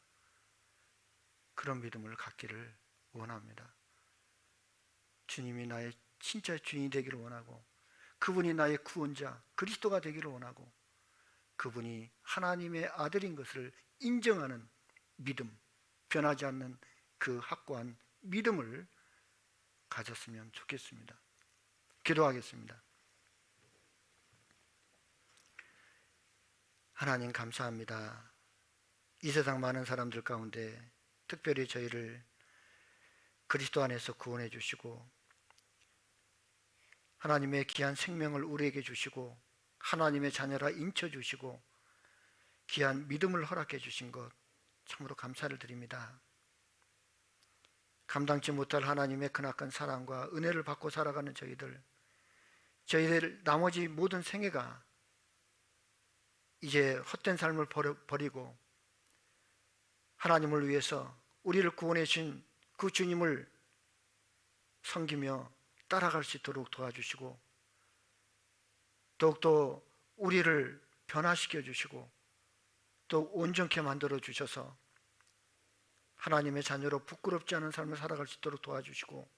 그런 믿음을 갖기를 원합니다. 주님이 나의 진짜 주인이 되기를 원하고 그분이 나의 구원자 그리스도가 되기를 원하고 그분이 하나님의 아들인 것을 인정하는 믿음, 변하지 않는 그 확고한 믿음을 가졌으면 좋겠습니다. 기도하겠습니다. 하나님 감사합니다. 이 세상 많은 사람들 가운데 특별히 저희를 그리스도 안에서 구원해 주시고 하나님의 귀한 생명을 우리에게 주시고 하나님의 자녀라 인쳐 주시고 귀한 믿음을 허락해 주신 것 참으로 감사를 드립니다. 감당치 못할 하나님의 크나큰 사랑과 은혜를 받고 살아가는 저희들 나머지 모든 생애가 이제 헛된 삶을 버리고 하나님을 위해서 우리를 구원해 주신 그 주님을 섬기며 따라갈 수 있도록 도와주시고 더욱더 우리를 변화시켜 주시고 또 온전케 만들어 주셔서 하나님의 자녀로 부끄럽지 않은 삶을 살아갈 수 있도록 도와주시고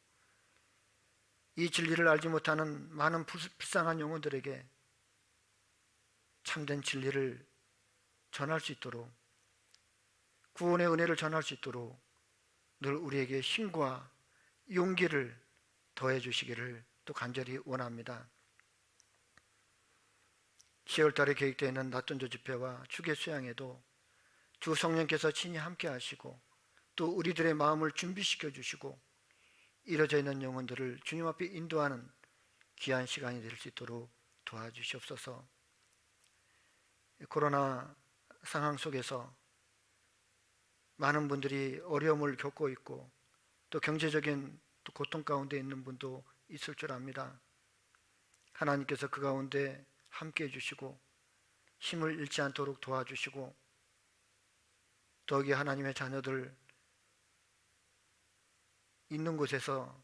이 진리를 알지 못하는 많은 불쌍한 영혼들에게 참된 진리를 전할 수 있도록 구원의 은혜를 전할 수 있도록 늘 우리에게 힘과 용기를 더해 주시기를 또 간절히 원합니다. 10월달에 계획되어 있는 낮전도 집회와 주계 수양에도 주 성령께서 친히 함께 하시고 또 우리들의 마음을 준비시켜 주시고 이뤄져 있는 영혼들을 주님 앞에 인도하는 귀한 시간이 될 수 있도록 도와주시옵소서. 코로나 상황 속에서 많은 분들이 어려움을 겪고 있고 또 경제적인 또 고통 가운데 있는 분도 있을 줄 압니다. 하나님께서 그 가운데 함께 해주시고 힘을 잃지 않도록 도와주시고 더욱이 하나님의 자녀들 있는 곳에서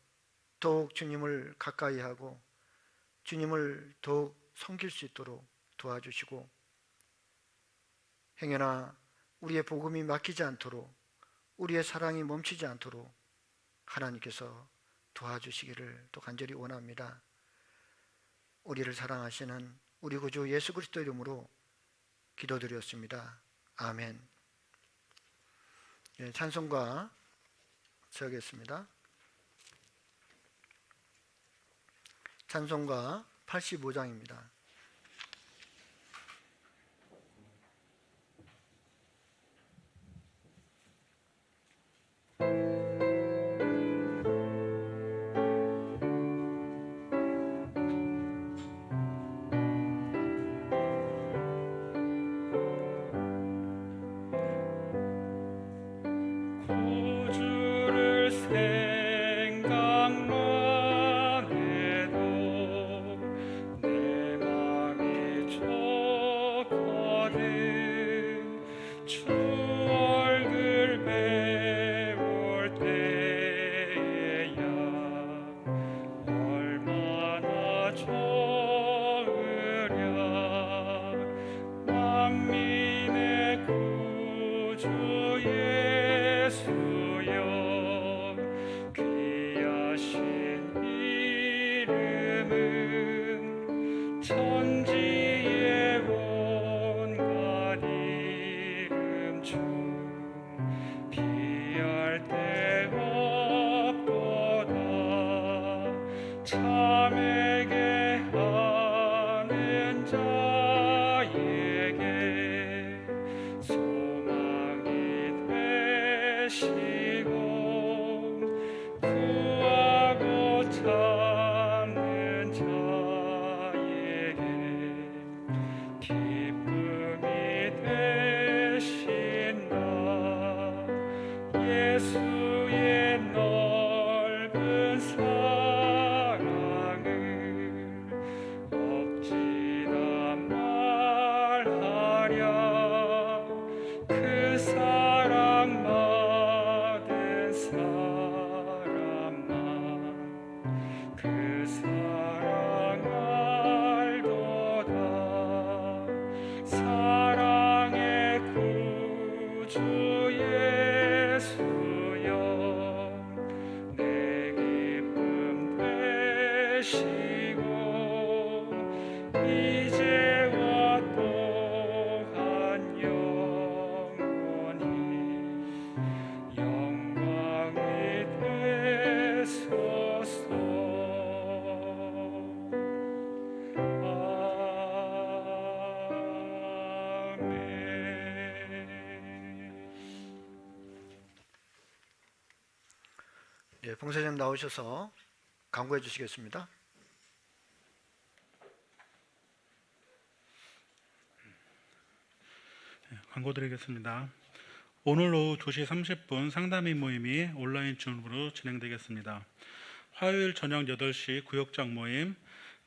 더욱 주님을 가까이 하고 주님을 더욱 섬길 수 있도록 도와주시고 행여나 우리의 복음이 막히지 않도록 우리의 사랑이 멈추지 않도록 하나님께서 도와주시기를 또 간절히 원합니다. 우리를 사랑하시는 우리 구주 예수 그리스도 이름으로 기도드렸습니다. 아멘. 찬송가 서겠습니다. 찬송가 85장입니다. 봉사장 나오셔서 강구해 주시겠습니다. 광고 드리겠습니다. 오늘 오후 2시 30분 상담인 모임이 온라인 줌으로 진행되겠습니다. 화요일 저녁 8시 구역장 모임,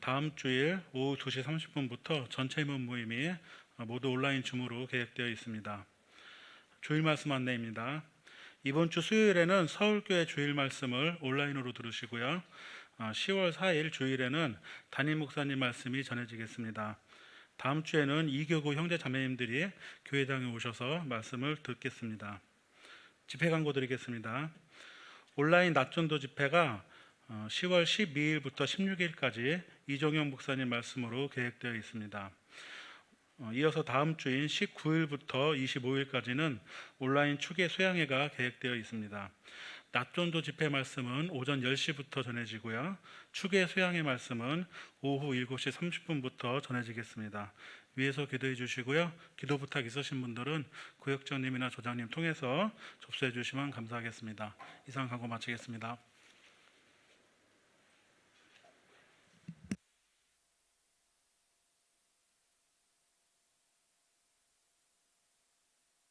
다음 주일 오후 2시 30분부터 전체 임원 모임이 모두 온라인 줌으로 계획되어 있습니다. 주일 말씀 안내입니다. 이번 주 수요일에는 서울교회 주일 말씀을 온라인으로 들으시고요. 10월 4일 주일에는 담임 목사님 말씀이 전해지겠습니다. 다음 주에는 이교구 형제 자매님들이 교회당에 오셔서 말씀을 듣겠습니다. 집회 광고 드리겠습니다. 온라인 낮전도 집회가 10월 12일부터 16일까지 이종영 목사님 말씀으로 계획되어 있습니다. 이어서 다음 주인 19일부터 25일까지는 온라인 추계 수양회가 계획되어 있습니다. 낮전도 집회 말씀은 오전 10시부터 전해지고요. 추계 수양회 말씀은 오후 7시 30분부터 전해지겠습니다. 위에서 기도해 주시고요. 기도 부탁 있으신 분들은 구역장님이나 조장님 통해서 접수해 주시면 감사하겠습니다. 이상 광고 마치겠습니다.